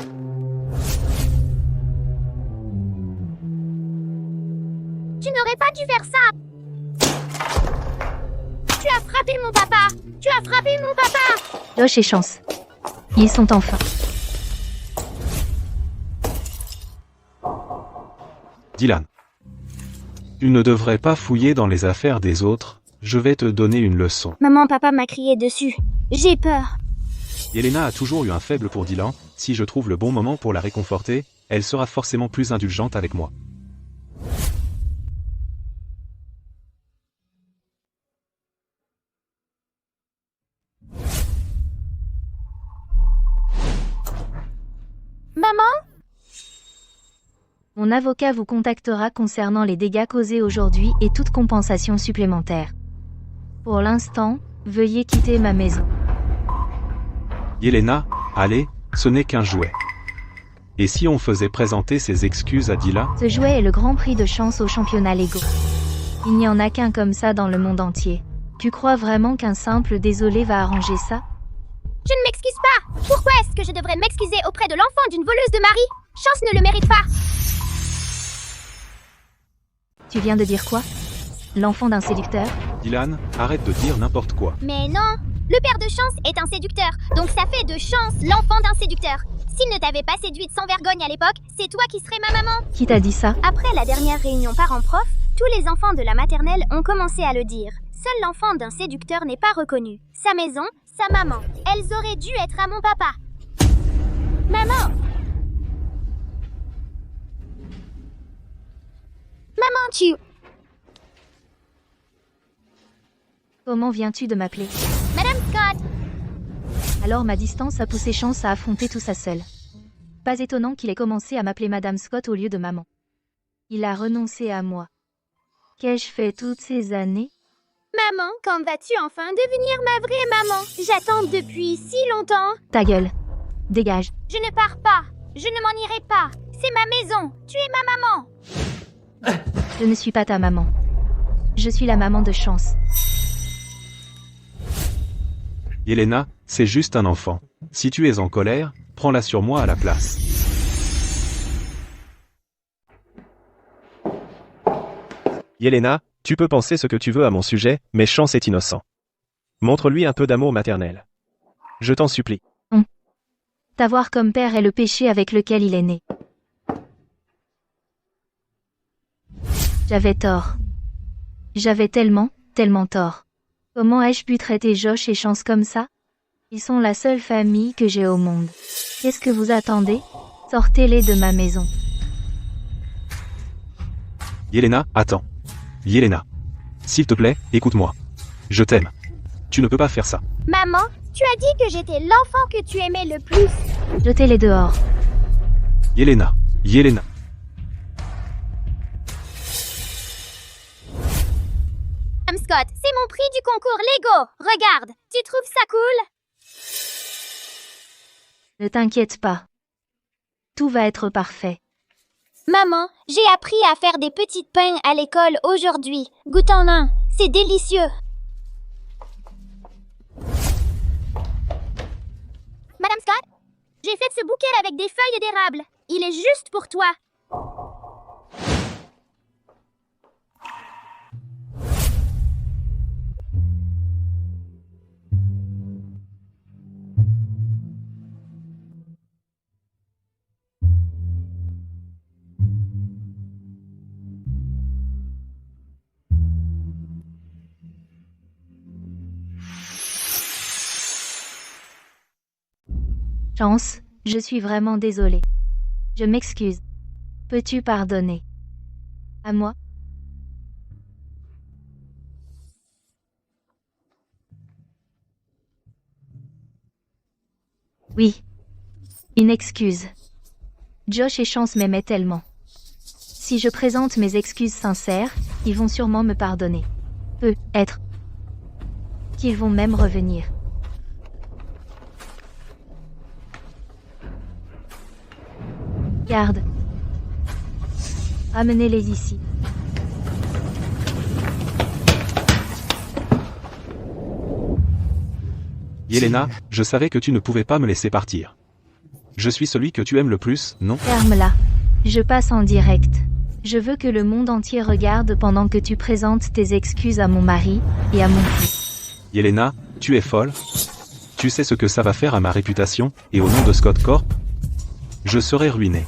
Tu n'aurais pas dû faire ça. Tu as frappé mon papa. Tu as frappé mon papa. Josh et Chance. Ils sont enfin. Dylan. Tu ne devrais pas fouiller dans les affaires des autres, je vais te donner une leçon. Maman, papa m'a crié dessus. J'ai peur. Yelena a toujours eu un faible pour Dylan, si je trouve le bon moment pour la réconforter, elle sera forcément plus indulgente avec moi. Maman? Mon avocat vous contactera concernant les dégâts causés aujourd'hui et toute compensation supplémentaire. Pour l'instant, veuillez quitter ma maison. Yelena, allez, ce n'est qu'un jouet. Et si on faisait présenter ses excuses à Dylan? Ce jouet est le grand prix de Chance au championnat Lego. Il n'y en a qu'un comme ça dans le monde entier. Tu crois vraiment qu'un simple désolé va arranger ça? Je ne m'excuse pas. Pourquoi est-ce que je devrais m'excuser auprès de l'enfant d'une voleuse de mari? Chance ne le mérite pas. Tu viens de dire quoi? L'enfant d'un séducteur? Dylan, arrête de dire n'importe quoi. Mais non. Le père de Chance est un séducteur, donc ça fait de Chance l'enfant d'un séducteur. S'il ne t'avait pas séduite sans vergogne à l'époque, c'est toi qui serais ma maman. Qui t'a dit ça? Après la dernière réunion parents-prof, tous les enfants de la maternelle ont commencé à le dire. Seul l'enfant d'un séducteur n'est pas reconnu. Sa maison, sa maman. Elles auraient dû être à mon papa. Maman! Maman, tu... Comment viens-tu de m'appeler? Madame Scott! Alors ma distance a poussé Chance à affronter tout ça seul. Pas étonnant qu'il ait commencé à m'appeler Madame Scott au lieu de maman. Il a renoncé à moi. Qu'ai-je fait toutes ces années? Maman, quand vas-tu enfin devenir ma vraie maman? J'attends depuis si longtemps. Ta gueule. Dégage. Je ne pars pas. Je ne m'en irai pas. C'est ma maison. Tu es ma maman. Je ne suis pas ta maman. Je suis la maman de Chance. Yelena, c'est juste un enfant. Si tu es en colère, prends-la sur moi à la place. Yelena, tu peux penser ce que tu veux à mon sujet, mais Chance est innocent. Montre-lui un peu d'amour maternel. Je t'en supplie. T'avoir comme père est le péché avec lequel il est né. J'avais tort. J'avais tellement tort. Comment ai-je pu traiter Josh et Chance comme ça? Ils sont la seule famille que j'ai au monde. Qu'est-ce que vous attendez? Sortez-les de ma maison. Yelena, attends. Yelena. S'il te plaît, écoute-moi. Je t'aime. Tu ne peux pas faire ça. Maman, tu as dit que j'étais l'enfant que tu aimais le plus. Jetez-les dehors. Yelena. Yelena. Madame Scott, c'est mon prix du concours Lego. Regarde, tu trouves ça cool? Ne t'inquiète pas. Tout va être parfait. Maman, j'ai appris à faire des petites pains à l'école aujourd'hui. Goûte-en un, c'est délicieux. Madame Scott, j'ai fait ce bouquet avec des feuilles d'érable. Il est juste pour toi. Chance, je suis vraiment désolée. Je m'excuse. Peux-tu pardonner? À moi? Oui. Une excuse. Josh et Chance m'aimaient tellement. Si je présente mes excuses sincères, ils vont sûrement me pardonner. Peut-être qu'ils vont même revenir. Garde. Amenez-les ici. Yelena, je savais que tu ne pouvais pas me laisser partir. Je suis celui que tu aimes le plus, non? Ferme-la. Je passe en direct. Je veux que le monde entier regarde pendant que tu présentes tes excuses à mon mari et à mon fils. Yelena, tu es folle? Tu sais ce que ça va faire à ma réputation, et au nom de Scott Corp? Je serai ruiné.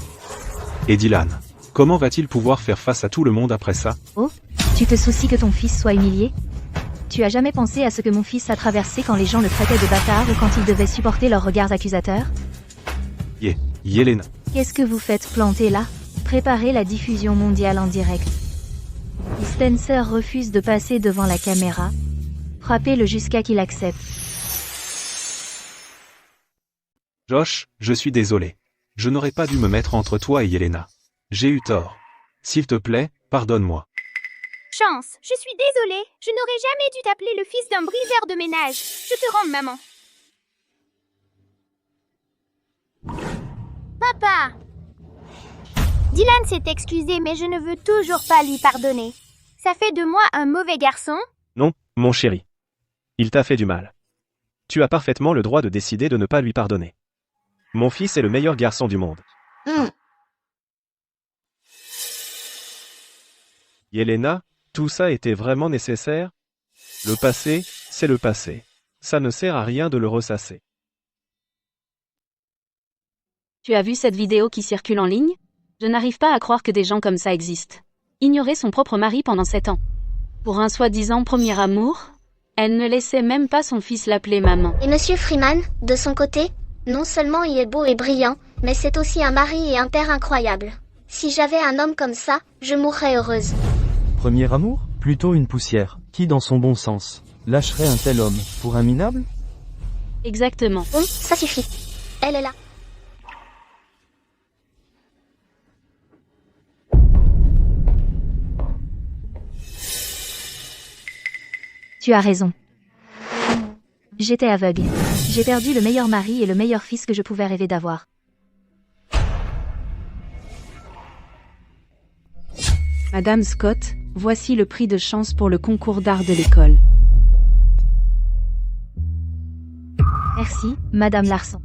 Et Dylan, comment va-t-il pouvoir faire face à tout le monde après ça? Oh, tu te soucies que ton fils soit humilié? Tu as jamais pensé à ce que mon fils a traversé quand les gens le traitaient de bâtard ou quand il devait supporter leurs regards accusateurs? Yelena. Qu'est-ce que vous faites planter là? Préparez la diffusion mondiale en direct. Si Spencer refuse de passer devant la caméra, frappez-le jusqu'à qu'il accepte. Josh, je suis désolé. Je n'aurais pas dû me mettre entre toi et Yelena. J'ai eu tort. S'il te plaît, pardonne-moi. Chance, je suis désolée. Je n'aurais jamais dû t'appeler le fils d'un briseur de ménage. Je te rends maman. Papa! Dylan s'est excusé, mais je ne veux toujours pas lui pardonner. Ça fait de moi un mauvais garçon? Non, mon chéri. Il t'a fait du mal. Tu as parfaitement le droit de décider de ne pas lui pardonner. Mon fils est le meilleur garçon du monde. Yelena, tout ça était vraiment nécessaire? Le passé, c'est le passé. Ça ne sert à rien de le ressasser. Tu as vu cette vidéo qui circule en ligne? Je n'arrive pas à croire que des gens comme ça existent. Ignorer son propre mari pendant 7 ans. Pour un soi-disant premier amour, elle ne laissait même pas son fils l'appeler maman. Et Monsieur Freeman, de son côté, non seulement il est beau et brillant, mais c'est aussi un mari et un père incroyable. Si j'avais un homme comme ça, je mourrais heureuse. Premier amour? Plutôt une poussière. Qui dans son bon sens lâcherait un tel homme pour un minable? Exactement. Bon, ça suffit. Elle est là. Tu as raison. J'étais aveugle. J'ai perdu le meilleur mari et le meilleur fils que je pouvais rêver d'avoir. Madame Scott, voici le prix de Chance pour le concours d'art de l'école. Merci, Madame Larson.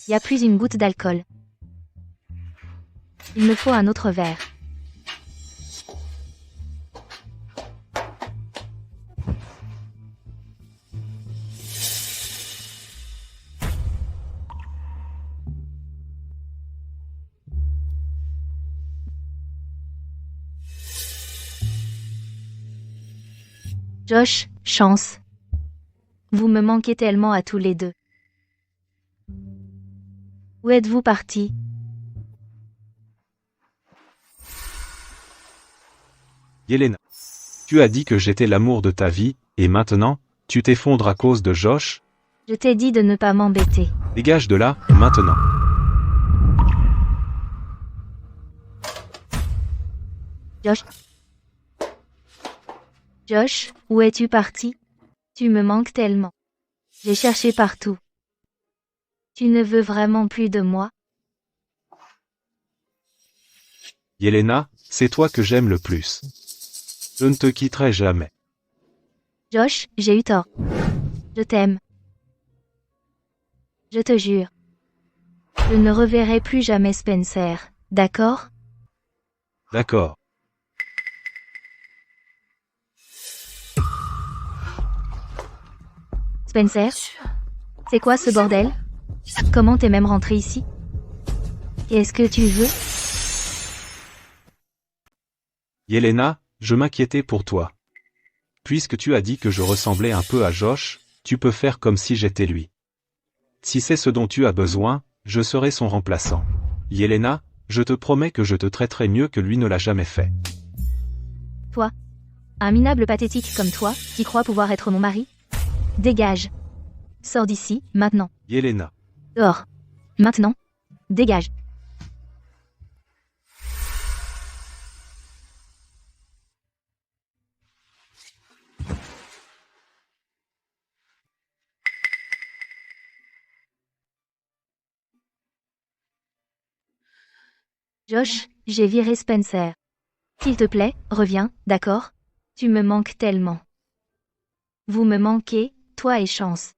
Il n'y a plus une goutte d'alcool. Il me faut un autre verre. Josh, Chance. Vous me manquez tellement à tous les deux. Où êtes-vous partis? Yelena. Tu as dit que j'étais l'amour de ta vie, et maintenant, tu t'effondres à cause de Josh? Je t'ai dit de ne pas m'embêter. Dégage de là, maintenant. Josh? Josh, où es-tu parti? Tu me manques tellement. J'ai cherché partout. Tu ne veux vraiment plus de moi? Yelena, c'est toi que j'aime le plus. Je ne te quitterai jamais. Josh, j'ai eu tort. Je t'aime. Je te jure. Je ne reverrai plus jamais Spencer, d'accord? D'accord. Spencer? C'est quoi ce bordel? Comment t'es même rentré ici? Qu'est-ce que tu veux? Yelena, je m'inquiétais pour toi. Puisque tu as dit que je ressemblais un peu à Josh, tu peux faire comme si j'étais lui. Si c'est ce dont tu as besoin, je serai son remplaçant. Yelena, Je te promets que je te traiterai mieux que lui ne l'a jamais fait. Toi, un minable pathétique comme toi, qui croit pouvoir être mon mari? Dégage. Sors d'ici, maintenant. Yelena. Dehors. Maintenant. Dégage. Josh, j'ai viré Spencer. S'il te plaît, reviens, d'accord? Tu me manques tellement. Vous me manquez, toi et Chance.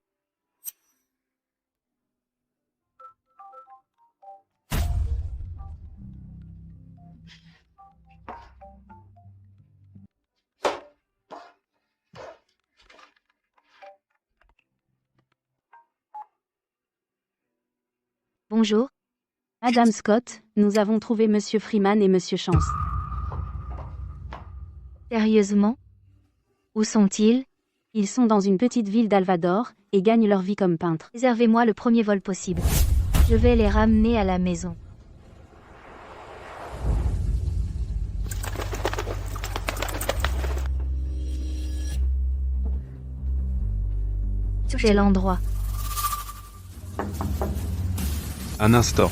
Bonjour. Madame Scott, nous avons trouvé Monsieur Freeman et Monsieur Chance. Sérieusement? Où sont-ils? Ils sont dans une petite ville d'Alvador, et gagnent leur vie comme peintres. Réservez-moi le premier vol possible. Je vais les ramener à la maison. C'est l'endroit. Un instant.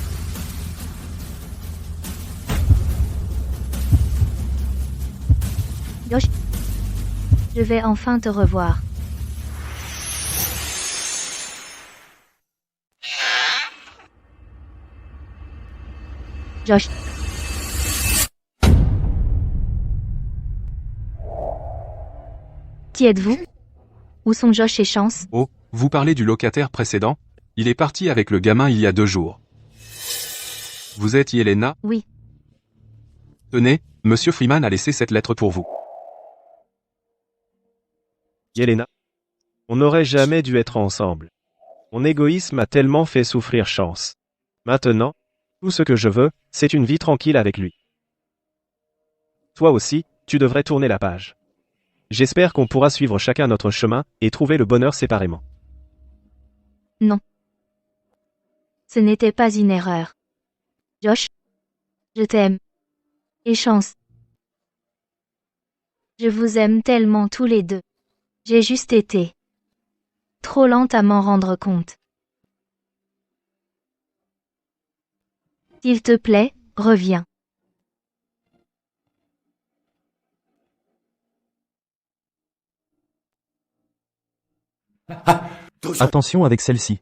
Josh, je vais enfin te revoir. Josh. Qui êtes-vous? Où sont Josh et Chance? Oh, vous parlez du locataire précédent? Il est parti avec le gamin il y a 2 jours. Vous êtes Yelena? Oui. Tenez, Monsieur Freeman a laissé cette lettre pour vous. Yelena. On n'aurait jamais dû être ensemble. Mon égoïsme a tellement fait souffrir Chance. Maintenant, tout ce que je veux, c'est une vie tranquille avec lui. Toi aussi, tu devrais tourner la page. J'espère qu'on pourra suivre chacun notre chemin et trouver le bonheur séparément. Non. Ce n'était pas une erreur. Josh, je t'aime. Et Chance. Je vous aime tellement tous les deux. J'ai juste été trop lente à m'en rendre compte. S'il te plaît, reviens. Attention avec celle-ci.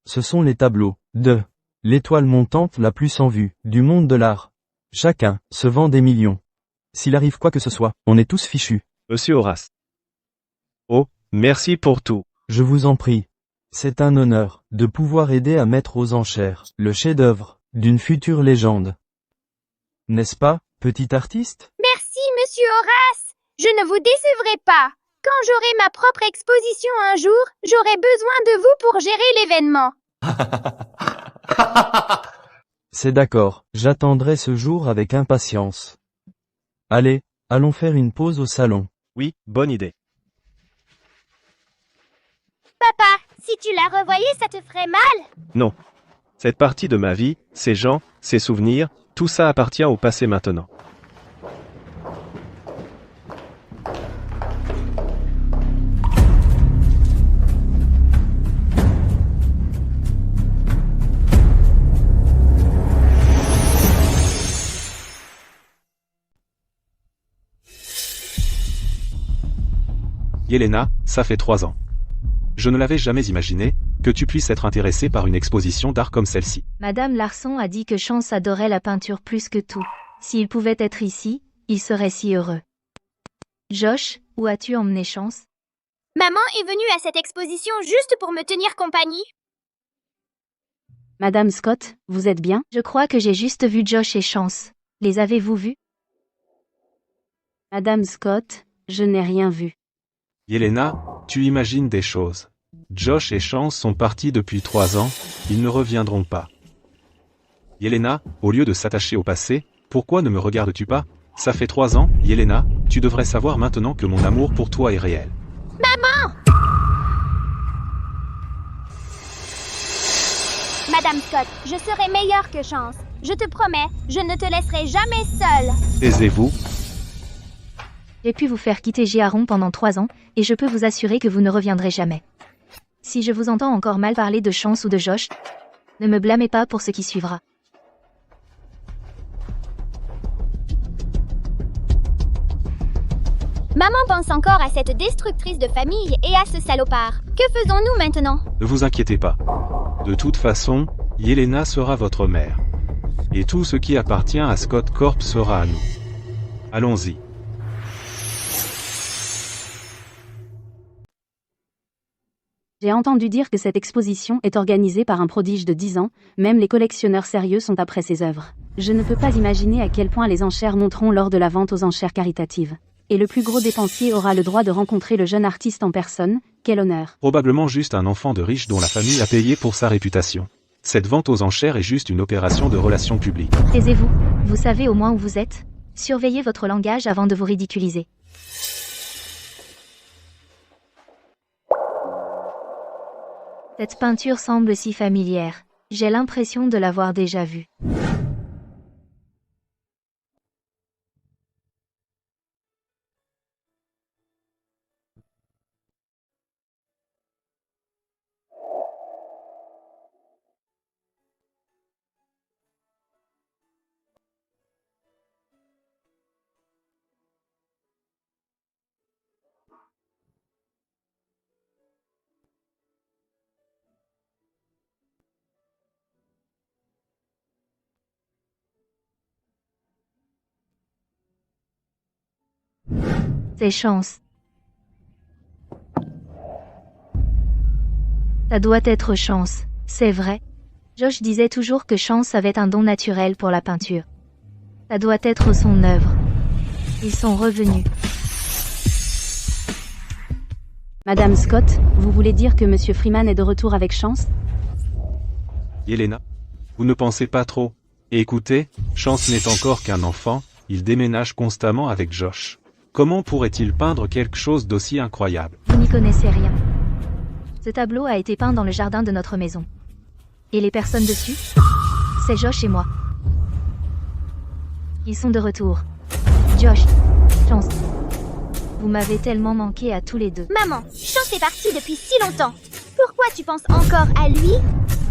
Ce sont les tableaux de l'étoile montante la plus en vue du monde de l'art. Chacun se vend des millions. S'il arrive quoi que ce soit, on est tous fichus. Monsieur Horace. Oh, merci pour tout. Je vous en prie. C'est un honneur de pouvoir aider à mettre aux enchères le chef-d'œuvre d'une future légende. N'est-ce pas, petit artiste? Merci, monsieur Horace. Je ne vous décevrai pas. Quand j'aurai ma propre exposition un jour, j'aurai besoin de vous pour gérer l'événement. C'est d'accord, j'attendrai ce jour avec impatience. Allez, allons faire une pause au salon. Oui, bonne idée. Papa, si tu la revoyais, ça te ferait mal? Non. Cette partie de ma vie, ces gens, ces souvenirs, tout ça appartient au passé maintenant. Yelena, ça fait 3 ans. Je ne l'avais jamais imaginé, que tu puisses être intéressée par une exposition d'art comme celle-ci. Madame Larson a dit que Chance adorait la peinture plus que tout. S'il pouvait être ici, il serait si heureux. Josh, où as-tu emmené Chance? Maman est venue à cette exposition juste pour me tenir compagnie. Madame Scott, vous êtes bien? Je crois que j'ai juste vu Josh et Chance. Les avez-vous vus? Madame Scott, je n'ai rien vu. Yelena, tu imagines des choses. Josh et Chance sont partis depuis 3 ans, ils ne reviendront pas. Yelena, au lieu de s'attacher au passé, pourquoi ne me regardes-tu pas? Ça fait 3 ans, Yelena, tu devrais savoir maintenant que mon amour pour toi est réel. Maman! Madame Scott, je serai meilleure que Chance. Je te promets, je ne te laisserai jamais seule. Taisez-vous. J'ai pu vous faire quitter Giaron pendant 3 ans, et je peux vous assurer que vous ne reviendrez jamais. Si je vous entends encore mal parler de Chance ou de Josh, ne me blâmez pas pour ce qui suivra. Maman pense encore à cette destructrice de famille et à ce salopard. Que faisons-nous maintenant? Ne vous inquiétez pas. De toute façon, Yelena sera votre mère. Et tout ce qui appartient à Scott Corp sera à nous. Allons-y. J'ai entendu dire que cette exposition est organisée par un prodige de 10 ans, même les collectionneurs sérieux sont après ses œuvres. Je ne peux pas imaginer à quel point les enchères monteront lors de la vente aux enchères caritatives. Et le plus gros dépensier aura le droit de rencontrer le jeune artiste en personne, quel honneur. Probablement juste un enfant de riche dont la famille a payé pour sa réputation. Cette vente aux enchères est juste une opération de relations publiques. Taisez-vous, vous savez au moins où vous êtes. Surveillez votre langage avant de vous ridiculiser. Cette peinture semble si familière. J'ai l'impression de l'avoir déjà vue. C'est Chance. Ça doit être Chance, c'est vrai. Josh disait toujours que Chance avait un don naturel pour la peinture. Ça doit être son œuvre. Ils sont revenus. Madame Scott, vous voulez dire que Monsieur Freeman est de retour avec Chance? Yelena, vous ne pensez pas trop. Et écoutez, Chance n'est encore qu'un enfant, il déménage constamment avec Josh. Comment pourrait-il peindre quelque chose d'aussi incroyable? Vous n'y connaissez rien. Ce tableau a été peint dans le jardin de notre maison. Et les personnes dessus? C'est Josh et moi. Ils sont de retour. Josh, Chance. Vous m'avez tellement manqué à tous les deux. Maman, Chance est partie depuis si longtemps. Pourquoi tu penses encore à lui?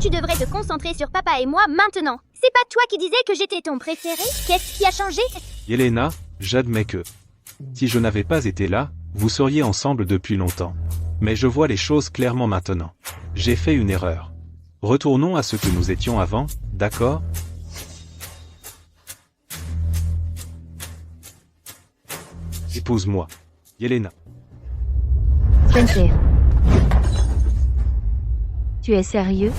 Tu devrais te concentrer sur papa et moi maintenant. C'est pas toi qui disais que j'étais ton préféré? Qu'est-ce qui a changé? Yelena, j'admets que si je n'avais pas été là, vous seriez ensemble depuis longtemps. Mais je vois les choses clairement maintenant. J'ai fait une erreur. Retournons à ce que nous étions avant, d'accord? Épouse-moi. Yelena. Spencer. Tu es sérieux?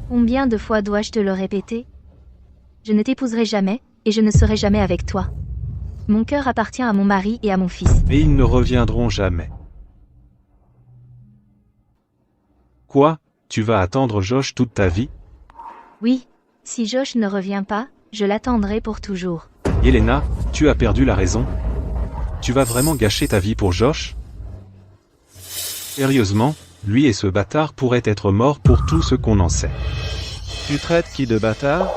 Combien de fois dois-je te le répéter? Je ne t'épouserai jamais, et je ne serai jamais avec toi. Mon cœur appartient à mon mari et à mon fils. Mais ils ne reviendront jamais. Quoi? Tu vas attendre Josh toute ta vie? Oui, si Josh ne revient pas, je l'attendrai pour toujours. Yelena, tu as perdu la raison. Tu vas vraiment gâcher ta vie pour Josh? Sérieusement, lui et ce bâtard pourraient être morts pour tout ce qu'on en sait. Tu traites qui de bâtard?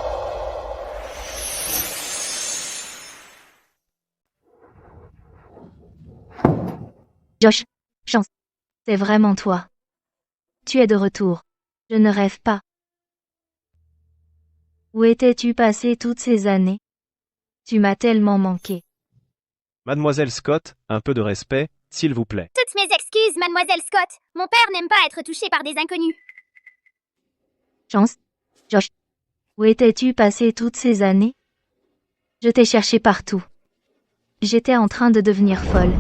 Josh, Chance. C'est vraiment toi. Tu es de retour. Je ne rêve pas. Où étais-tu passé toutes ces années? Tu m'as tellement manqué. Mademoiselle Scott, un peu de respect, s'il vous plaît. Toutes mes excuses, mademoiselle Scott. Mon père n'aime pas être touché par des inconnus. Chance, Josh. Où étais-tu passé toutes ces années? Je t'ai cherché partout. J'étais en train de devenir folle.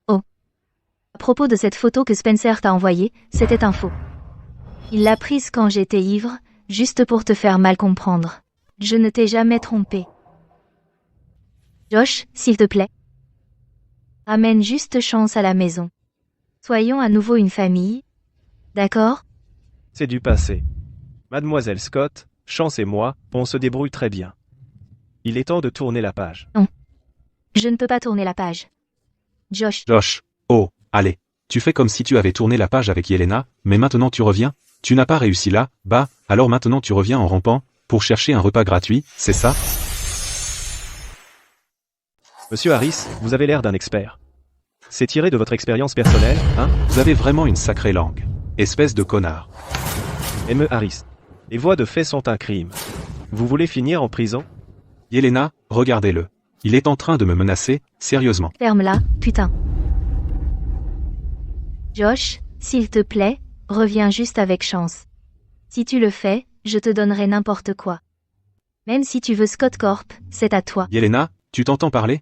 Oh. À propos de cette photo que Spencer t'a envoyée, c'était un faux. Il l'a prise quand j'étais ivre, juste pour te faire mal comprendre. Je ne t'ai jamais trompé. Josh, s'il te plaît. Ramène juste Chance à la maison. Soyons à nouveau une famille. D'accord? C'est du passé. Mademoiselle Scott, Chance et moi, on se débrouille très bien. Il est temps de tourner la page. Non. Je ne peux pas tourner la page. Josh. Josh, oh, allez. Tu fais comme si tu avais tourné la page avec Yelena, mais maintenant tu reviens? Tu n'as pas réussi là, bah, alors maintenant tu reviens en rampant, pour chercher un repas gratuit, c'est ça? Monsieur Harris, vous avez l'air d'un expert. C'est tiré de votre expérience personnelle, hein? Vous avez vraiment une sacrée langue. Espèce de connard. M. Harris. Les voies de fait sont un crime. Vous voulez finir en prison? Yelena, regardez-le. Il est en train de me menacer, sérieusement. Ferme-la, putain. Josh, s'il te plaît, reviens juste avec chance. Si tu le fais, je te donnerai n'importe quoi. Même si tu veux Scott Corp, c'est à toi. Yelena, tu t'entends parler?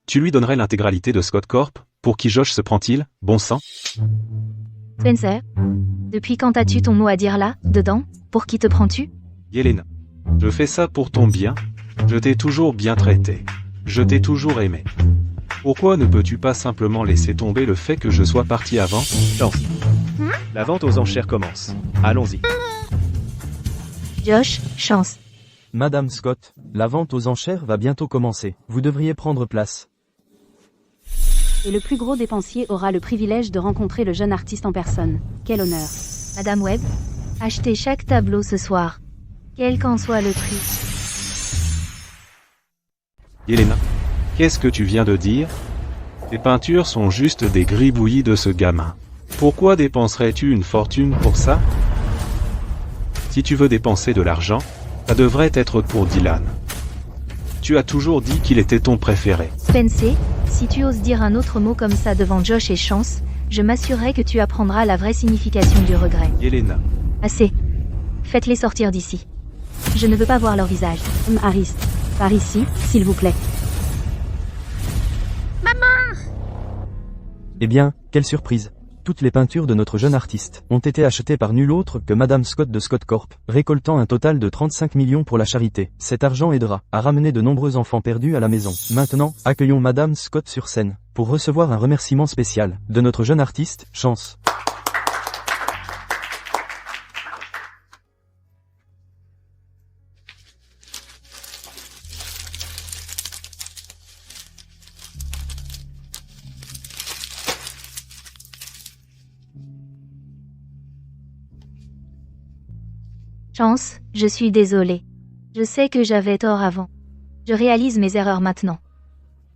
Tu lui donnerais l'intégralité de Scott Corp? Pour qui Josh se prend-il, bon sang? Spencer, depuis quand as-tu ton mot à dire là, dedans? Pour qui te prends-tu? Yelena, je fais ça pour ton bien. Je t'ai toujours bien traité. Je t'ai toujours aimé. Pourquoi ne peux-tu pas simplement laisser tomber le fait que je sois parti avant? Chance. La vente aux enchères commence. Allons-y. Josh, chance. Madame Scott, la vente aux enchères va bientôt commencer. Vous devriez prendre place. Et le plus gros dépensier aura le privilège de rencontrer le jeune artiste en personne. Quel honneur. Madame Webb, achetez chaque tableau ce soir. Quel qu'en soit le prix. Yelena, qu'est-ce que tu viens de dire? Tes peintures sont juste des gribouillis de ce gamin. Pourquoi dépenserais-tu une fortune pour ça? Si tu veux dépenser de l'argent, ça devrait être pour Dylan. Tu as toujours dit qu'il était ton préféré. Spencer, si tu oses dire un autre mot comme ça devant Josh et Chance, je m'assurerai que tu apprendras la vraie signification du regret. Yelena. Assez. Faites-les sortir d'ici. Je ne veux pas voir leur visage. Harris, par ici, s'il vous plaît. Eh bien, quelle surprise. Toutes les peintures de notre jeune artiste ont été achetées par nul autre que Madame Scott de Scott Corp, récoltant un total de 35 millions pour la charité. Cet argent aidera à ramener de nombreux enfants perdus à la maison. Maintenant, accueillons Madame Scott sur scène, pour recevoir un remerciement spécial de notre jeune artiste, Chance. Chance, je suis désolée. Je sais que j'avais tort avant. Je réalise mes erreurs maintenant.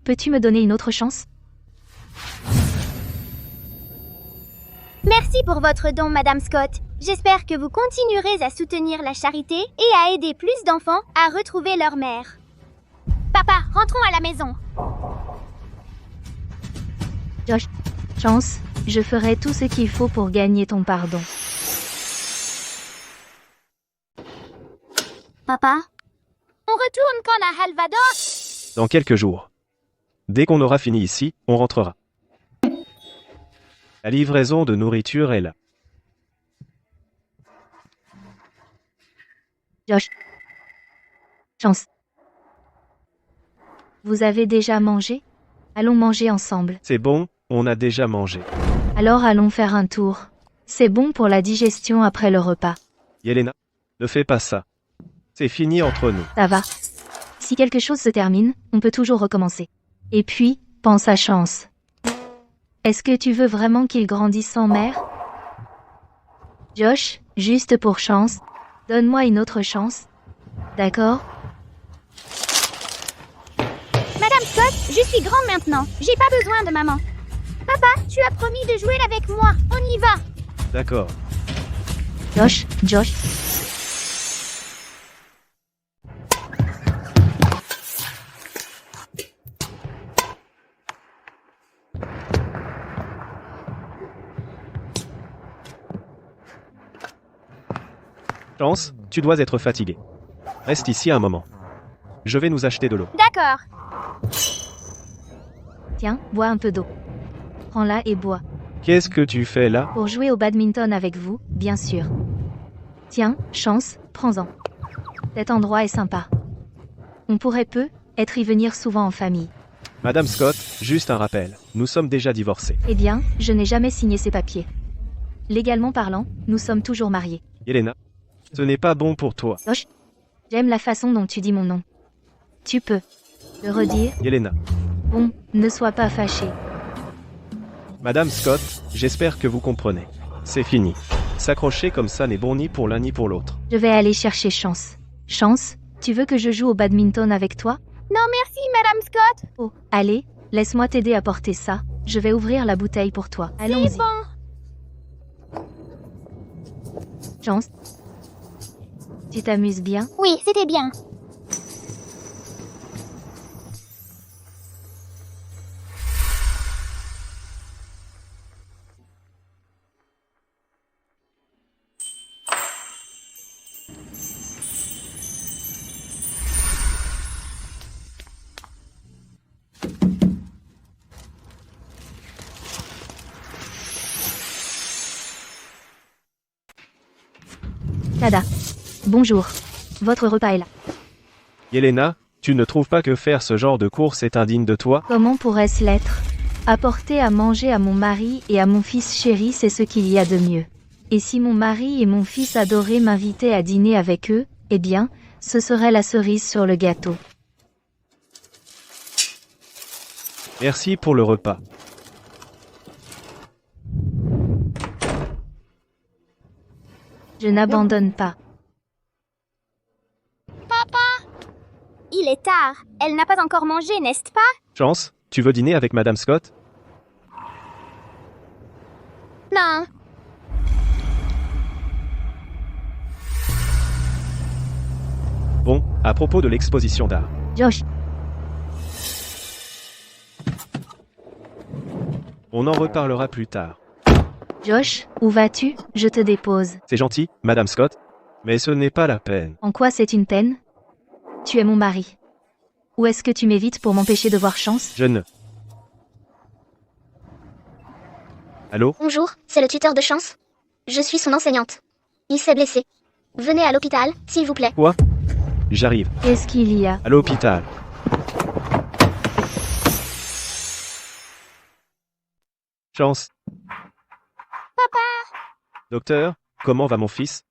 Peux-tu me donner une autre chance? Merci pour votre don, Madame Scott. J'espère que vous continuerez à soutenir la charité et à aider plus d'enfants à retrouver leur mère. Papa, rentrons à la maison. Josh, Chance, je ferai tout ce qu'il faut pour gagner ton pardon. Papa, on retourne quand à Halvador? Dans quelques jours. Dès qu'on aura fini ici, on rentrera. La livraison de nourriture est là. Josh. Chance. Vous avez déjà mangé? Allons manger ensemble. C'est bon, on a déjà mangé. Alors allons faire un tour. C'est bon pour la digestion après le repas. Yelena, ne fais pas ça. C'est fini entre nous. Ça va. Si quelque chose se termine, on peut toujours recommencer. Et puis, pense à Chance. Est-ce que tu veux vraiment qu'il grandisse sans mère? Josh, juste pour Chance, donne-moi une autre chance. D'accord? Madame Scott, je suis grande maintenant. J'ai pas besoin de maman. Papa, tu as promis de jouer avec moi. On y va. D'accord. Josh. Chance, tu dois être fatigué. Reste ici un moment. Je vais nous acheter de l'eau. D'accord. Tiens, bois un peu d'eau. Prends-la et bois. Qu'est-ce que tu fais là? Pour jouer au badminton avec vous, bien sûr. Tiens, Chance, prends-en. Cet endroit est sympa. On pourrait peut-être y venir souvent en famille. Madame Scott, juste un rappel. Nous sommes déjà divorcés. Eh bien, je n'ai jamais signé ces papiers. Légalement parlant, nous sommes toujours mariés. Yelena, ce n'est pas bon pour toi. Josh, j'aime la façon dont tu dis mon nom. Tu peux le redire? Yelena. Bon, ne sois pas fâché. Madame Scott, j'espère que vous comprenez. C'est fini. S'accrocher comme ça n'est bon ni pour l'un ni pour l'autre. Je vais aller chercher Chance. Chance, tu veux que je joue au badminton avec toi? Non merci, Madame Scott. Oh, allez, laisse-moi t'aider à porter ça. Je vais ouvrir la bouteille pour toi. Allons-y. C'est bon. Chance, tu t'amuses bien? Oui, c'était bien. Tada. Bonjour. Votre repas est là. Yelena, tu ne trouves pas que faire ce genre de course est indigne de toi? Comment pourrait-ce l'être? Apporter à manger à mon mari et à mon fils chéri, c'est ce qu'il y a de mieux. Et si mon mari et mon fils adoré m'invitaient à dîner avec eux, eh bien, ce serait la cerise sur le gâteau. Merci pour le repas. Je n'abandonne pas. Papa! Il est tard. Elle n'a pas encore mangé, n'est-ce pas? Chance, tu veux dîner avec Madame Scott? Non. Bon, à propos de l'exposition d'art. Josh, On en reparlera plus tard. Josh, où vas-tu? Je te dépose. C'est gentil, Madame Scott, mais ce n'est pas la peine. En quoi c'est une peine? Tu es mon mari. Ou est-ce que tu m'évites pour m'empêcher de voir Chance? Je ne... Allô? Bonjour, c'est le tuteur de Chance. Je suis son enseignante. Il s'est blessé. Venez à l'hôpital, s'il vous plaît. Quoi? J'arrive. Qu'est-ce qu'il y a? À l'hôpital. Chance. Papa! Docteur, comment va mon fils?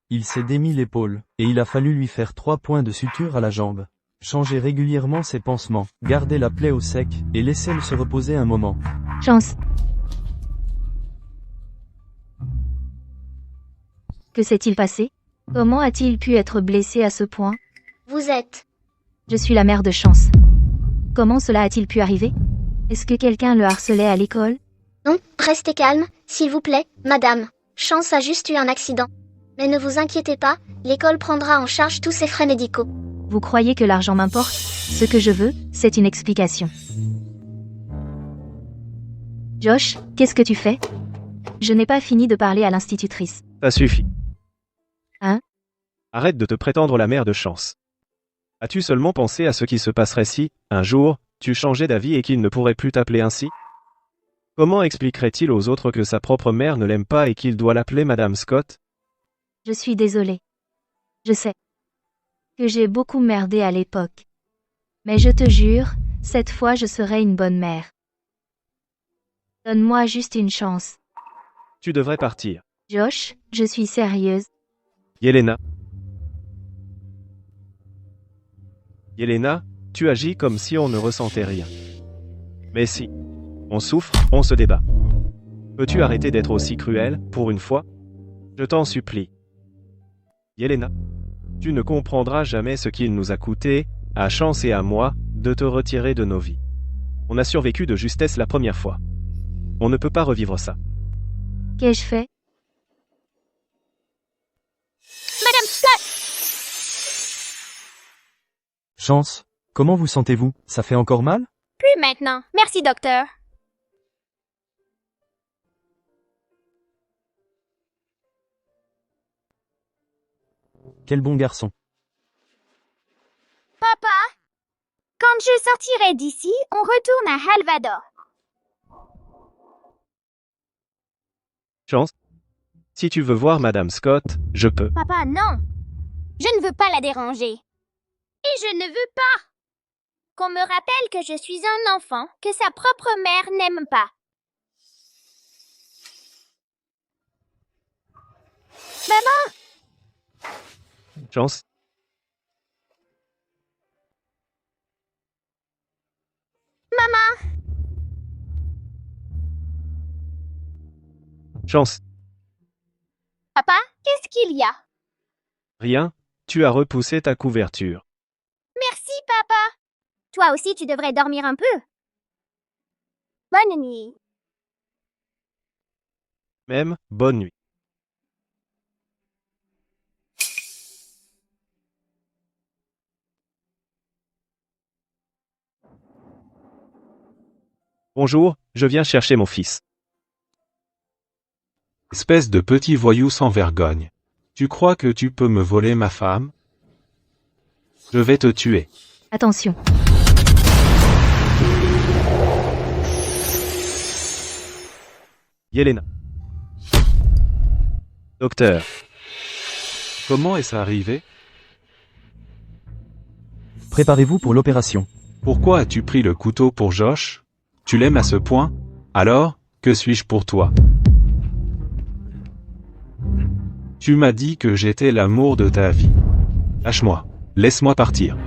Il s'est démis l'épaule, et il a fallu lui faire 3 points de suture à la jambe. Changez régulièrement ses pansements, gardez la plaie au sec, et laissez-le se reposer un moment. Chance. Que s'est-il passé? Comment a-t-il pu être blessé à ce point? Vous êtes... Je suis la mère de Chance. Comment cela a-t-il pu arriver? Est-ce que quelqu'un le harcelait à l'école? Non, restez calme, s'il vous plaît, madame. Chance a juste eu un accident. Mais ne vous inquiétez pas, l'école prendra en charge tous ses frais médicaux. Vous croyez que l'argent m'importe? Ce que je veux, c'est une explication. Josh, qu'est-ce que tu fais? Je n'ai pas fini de parler à l'institutrice. Ça suffit. Hein? Arrête de te prétendre la mère de Chance. As-tu seulement pensé à ce qui se passerait si, un jour, tu changeais d'avis et qu'il ne pourrait plus t'appeler ainsi? Comment expliquerait-il aux autres que sa propre mère ne l'aime pas et qu'il doit l'appeler Madame Scott? Je suis désolée. Je sais que j'ai beaucoup merdé à l'époque. Mais je te jure, cette fois je serai une bonne mère. Donne-moi juste une chance. Tu devrais partir. Josh, je suis sérieuse. Yelena. Yelena, tu agis comme si on ne ressentait rien. Mais si. On souffre, on se débat. Peux-tu arrêter d'être aussi cruel, pour une fois? Je t'en supplie. Yelena. Tu ne comprendras jamais ce qu'il nous a coûté, à Chance et à moi, de te retirer de nos vies. On a survécu de justesse la première fois. On ne peut pas revivre ça. Qu'ai-je fait? Madame Scott! Chance, comment vous sentez-vous? Ça fait encore mal? Plus maintenant. Merci, docteur. Quel bon garçon. Papa! Quand je sortirai d'ici, on retourne à Halvador. Chance. Si tu veux voir Madame Scott, je peux. Papa, non! Je ne veux pas la déranger. Et je ne veux pas qu'on me rappelle que je suis un enfant que sa propre mère n'aime pas. Maman! Chance. Maman! Chance. Papa, qu'est-ce qu'il y a? Rien, tu as repoussé ta couverture. Merci, papa. Toi aussi, tu devrais dormir un peu. Bonne nuit. Même, bonne nuit. Bonjour, je viens chercher mon fils. Espèce de petit voyou sans vergogne. Tu crois que tu peux me voler ma femme? Je vais te tuer. Attention. Yelena. Docteur. Comment est-ce arrivé? Préparez-vous pour l'opération. Pourquoi as-tu pris le couteau pour Josh? Tu l'aimes à ce point? Alors, que suis-je pour toi? Tu m'as dit que j'étais l'amour de ta vie. Lâche-moi. Laisse-moi partir.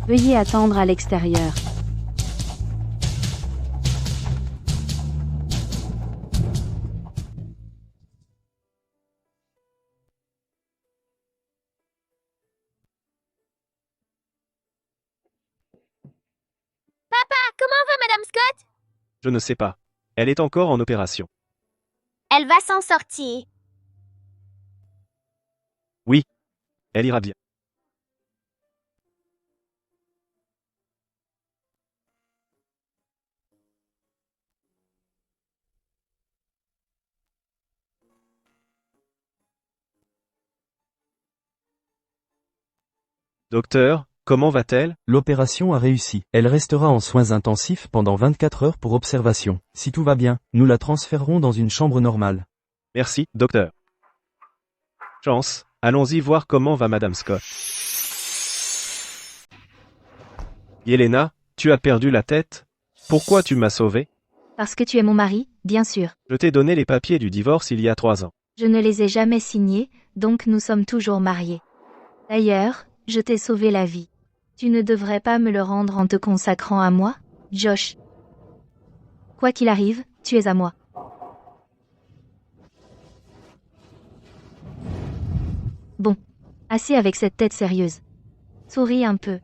Veuillez attendre à l'extérieur. Papa, comment va Madame Scott? Je ne sais pas. Elle est encore en opération. Elle va s'en sortir. Oui. Elle ira bien. Docteur, comment va-t-elle? L'opération a réussi. Elle restera en soins intensifs pendant 24 heures pour observation. Si tout va bien, nous la transférerons dans une chambre normale. Merci, docteur. Chance, allons-y voir comment va Madame Scott. Yelena, tu as perdu la tête? Pourquoi tu m'as sauvé? Parce que tu es mon mari, bien sûr. Je t'ai donné les papiers du divorce il y a 3 ans. Je ne les ai jamais signés, donc nous sommes toujours mariés. D'ailleurs, je t'ai sauvé la vie. Tu ne devrais pas me le rendre en te consacrant à moi, Josh. Quoi qu'il arrive, tu es à moi. Bon. Assez avec cette tête sérieuse. Souris un peu.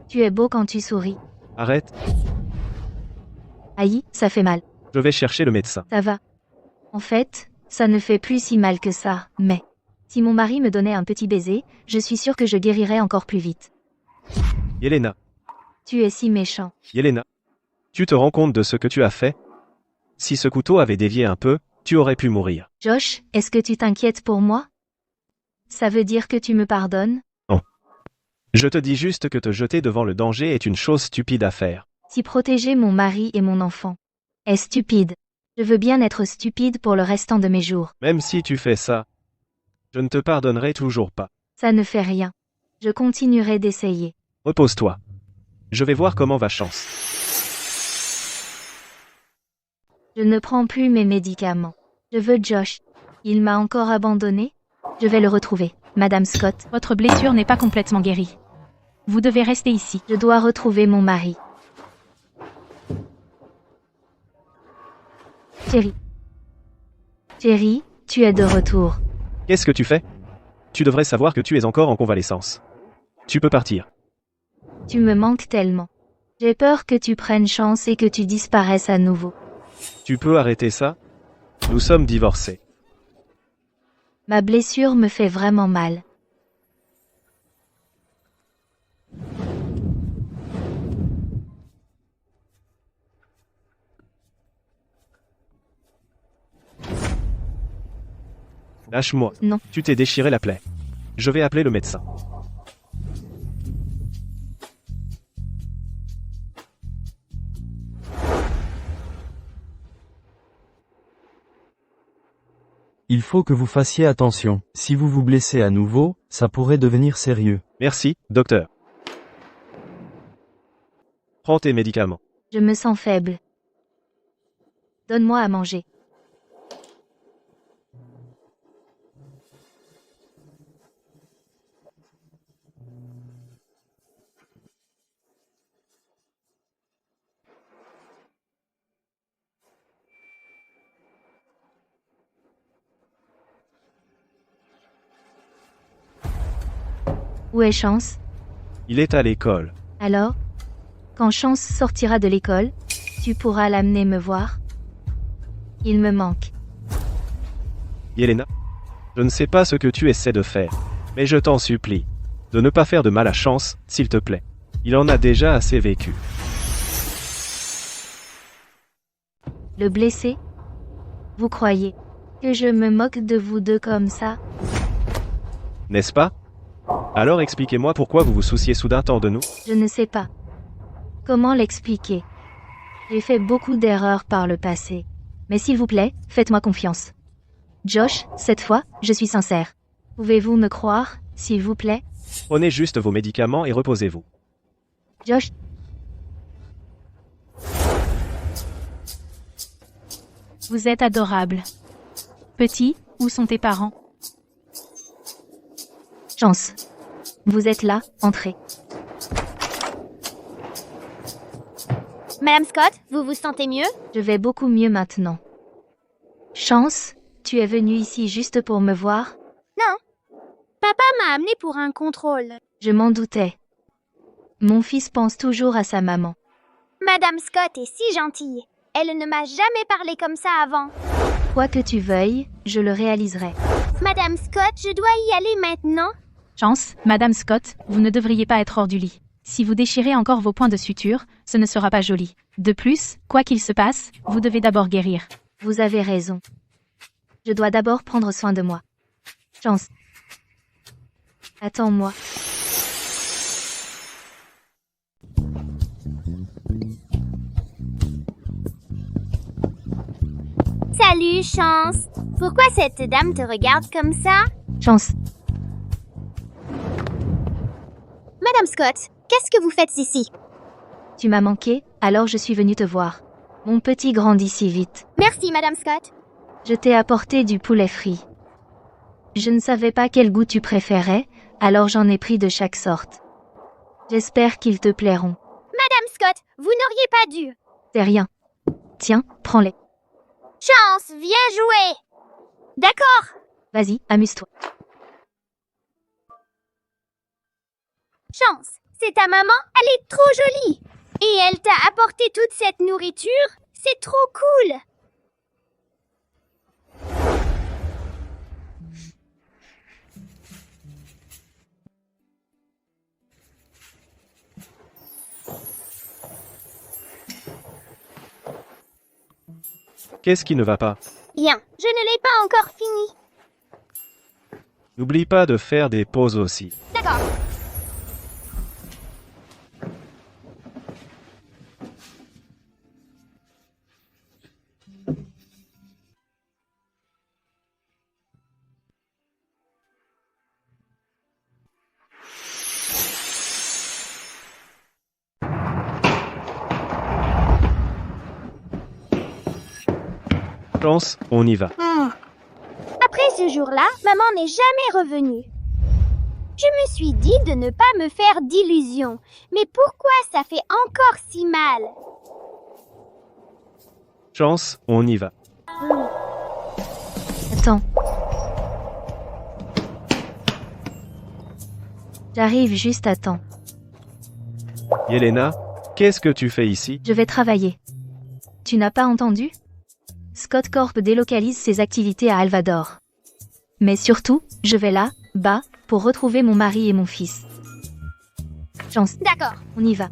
Tu es beau quand tu souris. Arrête, Aïe, ça fait mal. je vais chercher le médecin. Ça va. En fait, ça ne fait plus si mal que ça, mais... Si mon mari me donnait un petit baiser, je suis sûre que je guérirais encore plus vite. Yelena, Tu es si méchant. Yelena. Tu te rends compte de ce que tu as fait? Si ce couteau avait dévié un peu, tu aurais pu mourir. Josh, est-ce que tu t'inquiètes pour moi? Ça veut dire que tu me pardonnes? Je te dis juste que te jeter devant le danger est une chose stupide à faire. Si protéger mon mari et mon enfant est stupide, je veux bien être stupide pour le restant de mes jours. Même si tu fais ça, je ne te pardonnerai toujours pas. Ça ne fait rien. Je continuerai d'essayer. Repose-toi. Je vais voir comment va Chance. Je ne prends plus mes médicaments. Je veux Josh. Il m'a encore abandonné? Je vais le retrouver. Madame Scott, Votre blessure n'est pas complètement guérie. Vous devez rester ici. je dois retrouver mon mari. Chérie. Chérie, tu es de retour. Qu'est-ce que tu fais? Tu devrais savoir que tu es encore en convalescence. Tu peux partir. Tu me manques tellement. J'ai peur que tu prennes chance et que tu disparaisses à nouveau. Tu peux arrêter ça? Nous sommes divorcés. Ma blessure me fait vraiment mal. Lâche-moi. Non. Tu t'es déchiré la plaie. Je vais appeler le médecin. Il faut que vous fassiez attention. Si vous vous blessez à nouveau, ça pourrait devenir sérieux. Merci, docteur. Prends tes médicaments. Je me sens faible. Donne-moi à manger. Où est Chance? Il est à l'école. Alors, quand Chance sortira de l'école, tu pourras l'amener me voir? Il me manque. Yelena, je ne sais pas ce que tu essaies de faire, mais je t'en supplie, de ne pas faire de mal à Chance, s'il te plaît. Il en a déjà assez vécu. Le blesser? Vous croyez que je me moque de vous deux comme ça? N'est-ce pas? Alors expliquez-moi pourquoi vous vous souciez soudain tant de nous? Je ne sais pas. Comment l'expliquer? J'ai fait beaucoup d'erreurs par le passé. Mais s'il vous plaît, faites-moi confiance. Josh, cette fois, je suis sincère. Pouvez-vous me croire, s'il vous plaît? Prenez juste vos médicaments et reposez-vous. Josh. Vous êtes adorable. Petit, où sont tes parents? Chance. Vous êtes là, entrez. Madame Scott, vous vous sentez mieux? Je vais beaucoup mieux maintenant. Chance, tu es venue ici juste pour me voir? Non. Papa m'a amené pour un contrôle. Je m'en doutais. Mon fils pense toujours à sa maman. Madame Scott est si gentille. Elle ne m'a jamais parlé comme ça avant. Quoi que tu veuilles, je le réaliserai. Madame Scott, je dois y aller maintenant? Chance, Madame Scott, vous ne devriez pas être hors du lit. Si vous déchirez encore vos points de suture, ce ne sera pas joli. De plus, quoi qu'il se passe, vous devez d'abord guérir. Vous avez raison. Je dois d'abord prendre soin de moi. Chance. Attends-moi. Salut, Chance. Pourquoi cette dame te regarde comme ça? Chance. Madame Scott, qu'est-ce que vous faites ici? Tu m'as manqué, alors je suis venue te voir. Mon petit grandit si vite. Merci, Madame Scott. Je t'ai apporté du poulet frit. Je ne savais pas quel goût tu préférais, alors j'en ai pris de chaque sorte. J'espère qu'ils te plairont. Madame Scott, vous n'auriez pas dû. C'est rien. Tiens, prends-les. Chance, viens jouer. D'accord. Vas-y, amuse-toi. Chance, c'est ta maman, elle est trop jolie. Et elle t'a apporté toute cette nourriture, c'est trop cool. Qu'est-ce qui ne va pas? Rien, je ne l'ai pas encore fini. N'oublie pas de faire des pauses aussi. D'accord. Chance, on y va. Après ce jour-là, maman n'est jamais revenue. Je me suis dit de ne pas me faire d'illusions. Mais pourquoi ça fait encore si mal? Chance, on y va. Attends. J'arrive juste à temps. Yelena, qu'est-ce que tu fais ici? Je vais travailler. Tu n'as pas entendu? Scott Corp délocalise ses activités à Alvador. Mais surtout, je vais là, bas, pour retrouver mon mari et mon fils. Chance. D'accord. On y va.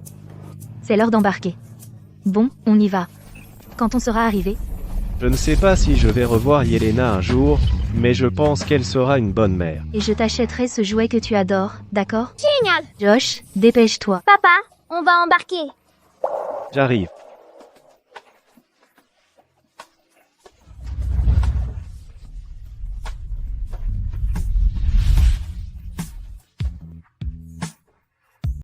C'est l'heure d'embarquer. Bon, on y va. Quand on sera arrivé. Je ne sais pas si je vais revoir Yelena un jour, mais je pense qu'elle sera une bonne mère. Et je t'achèterai ce jouet que tu adores, d'accord? Génial. Josh, dépêche-toi. Papa, on va embarquer. J'arrive.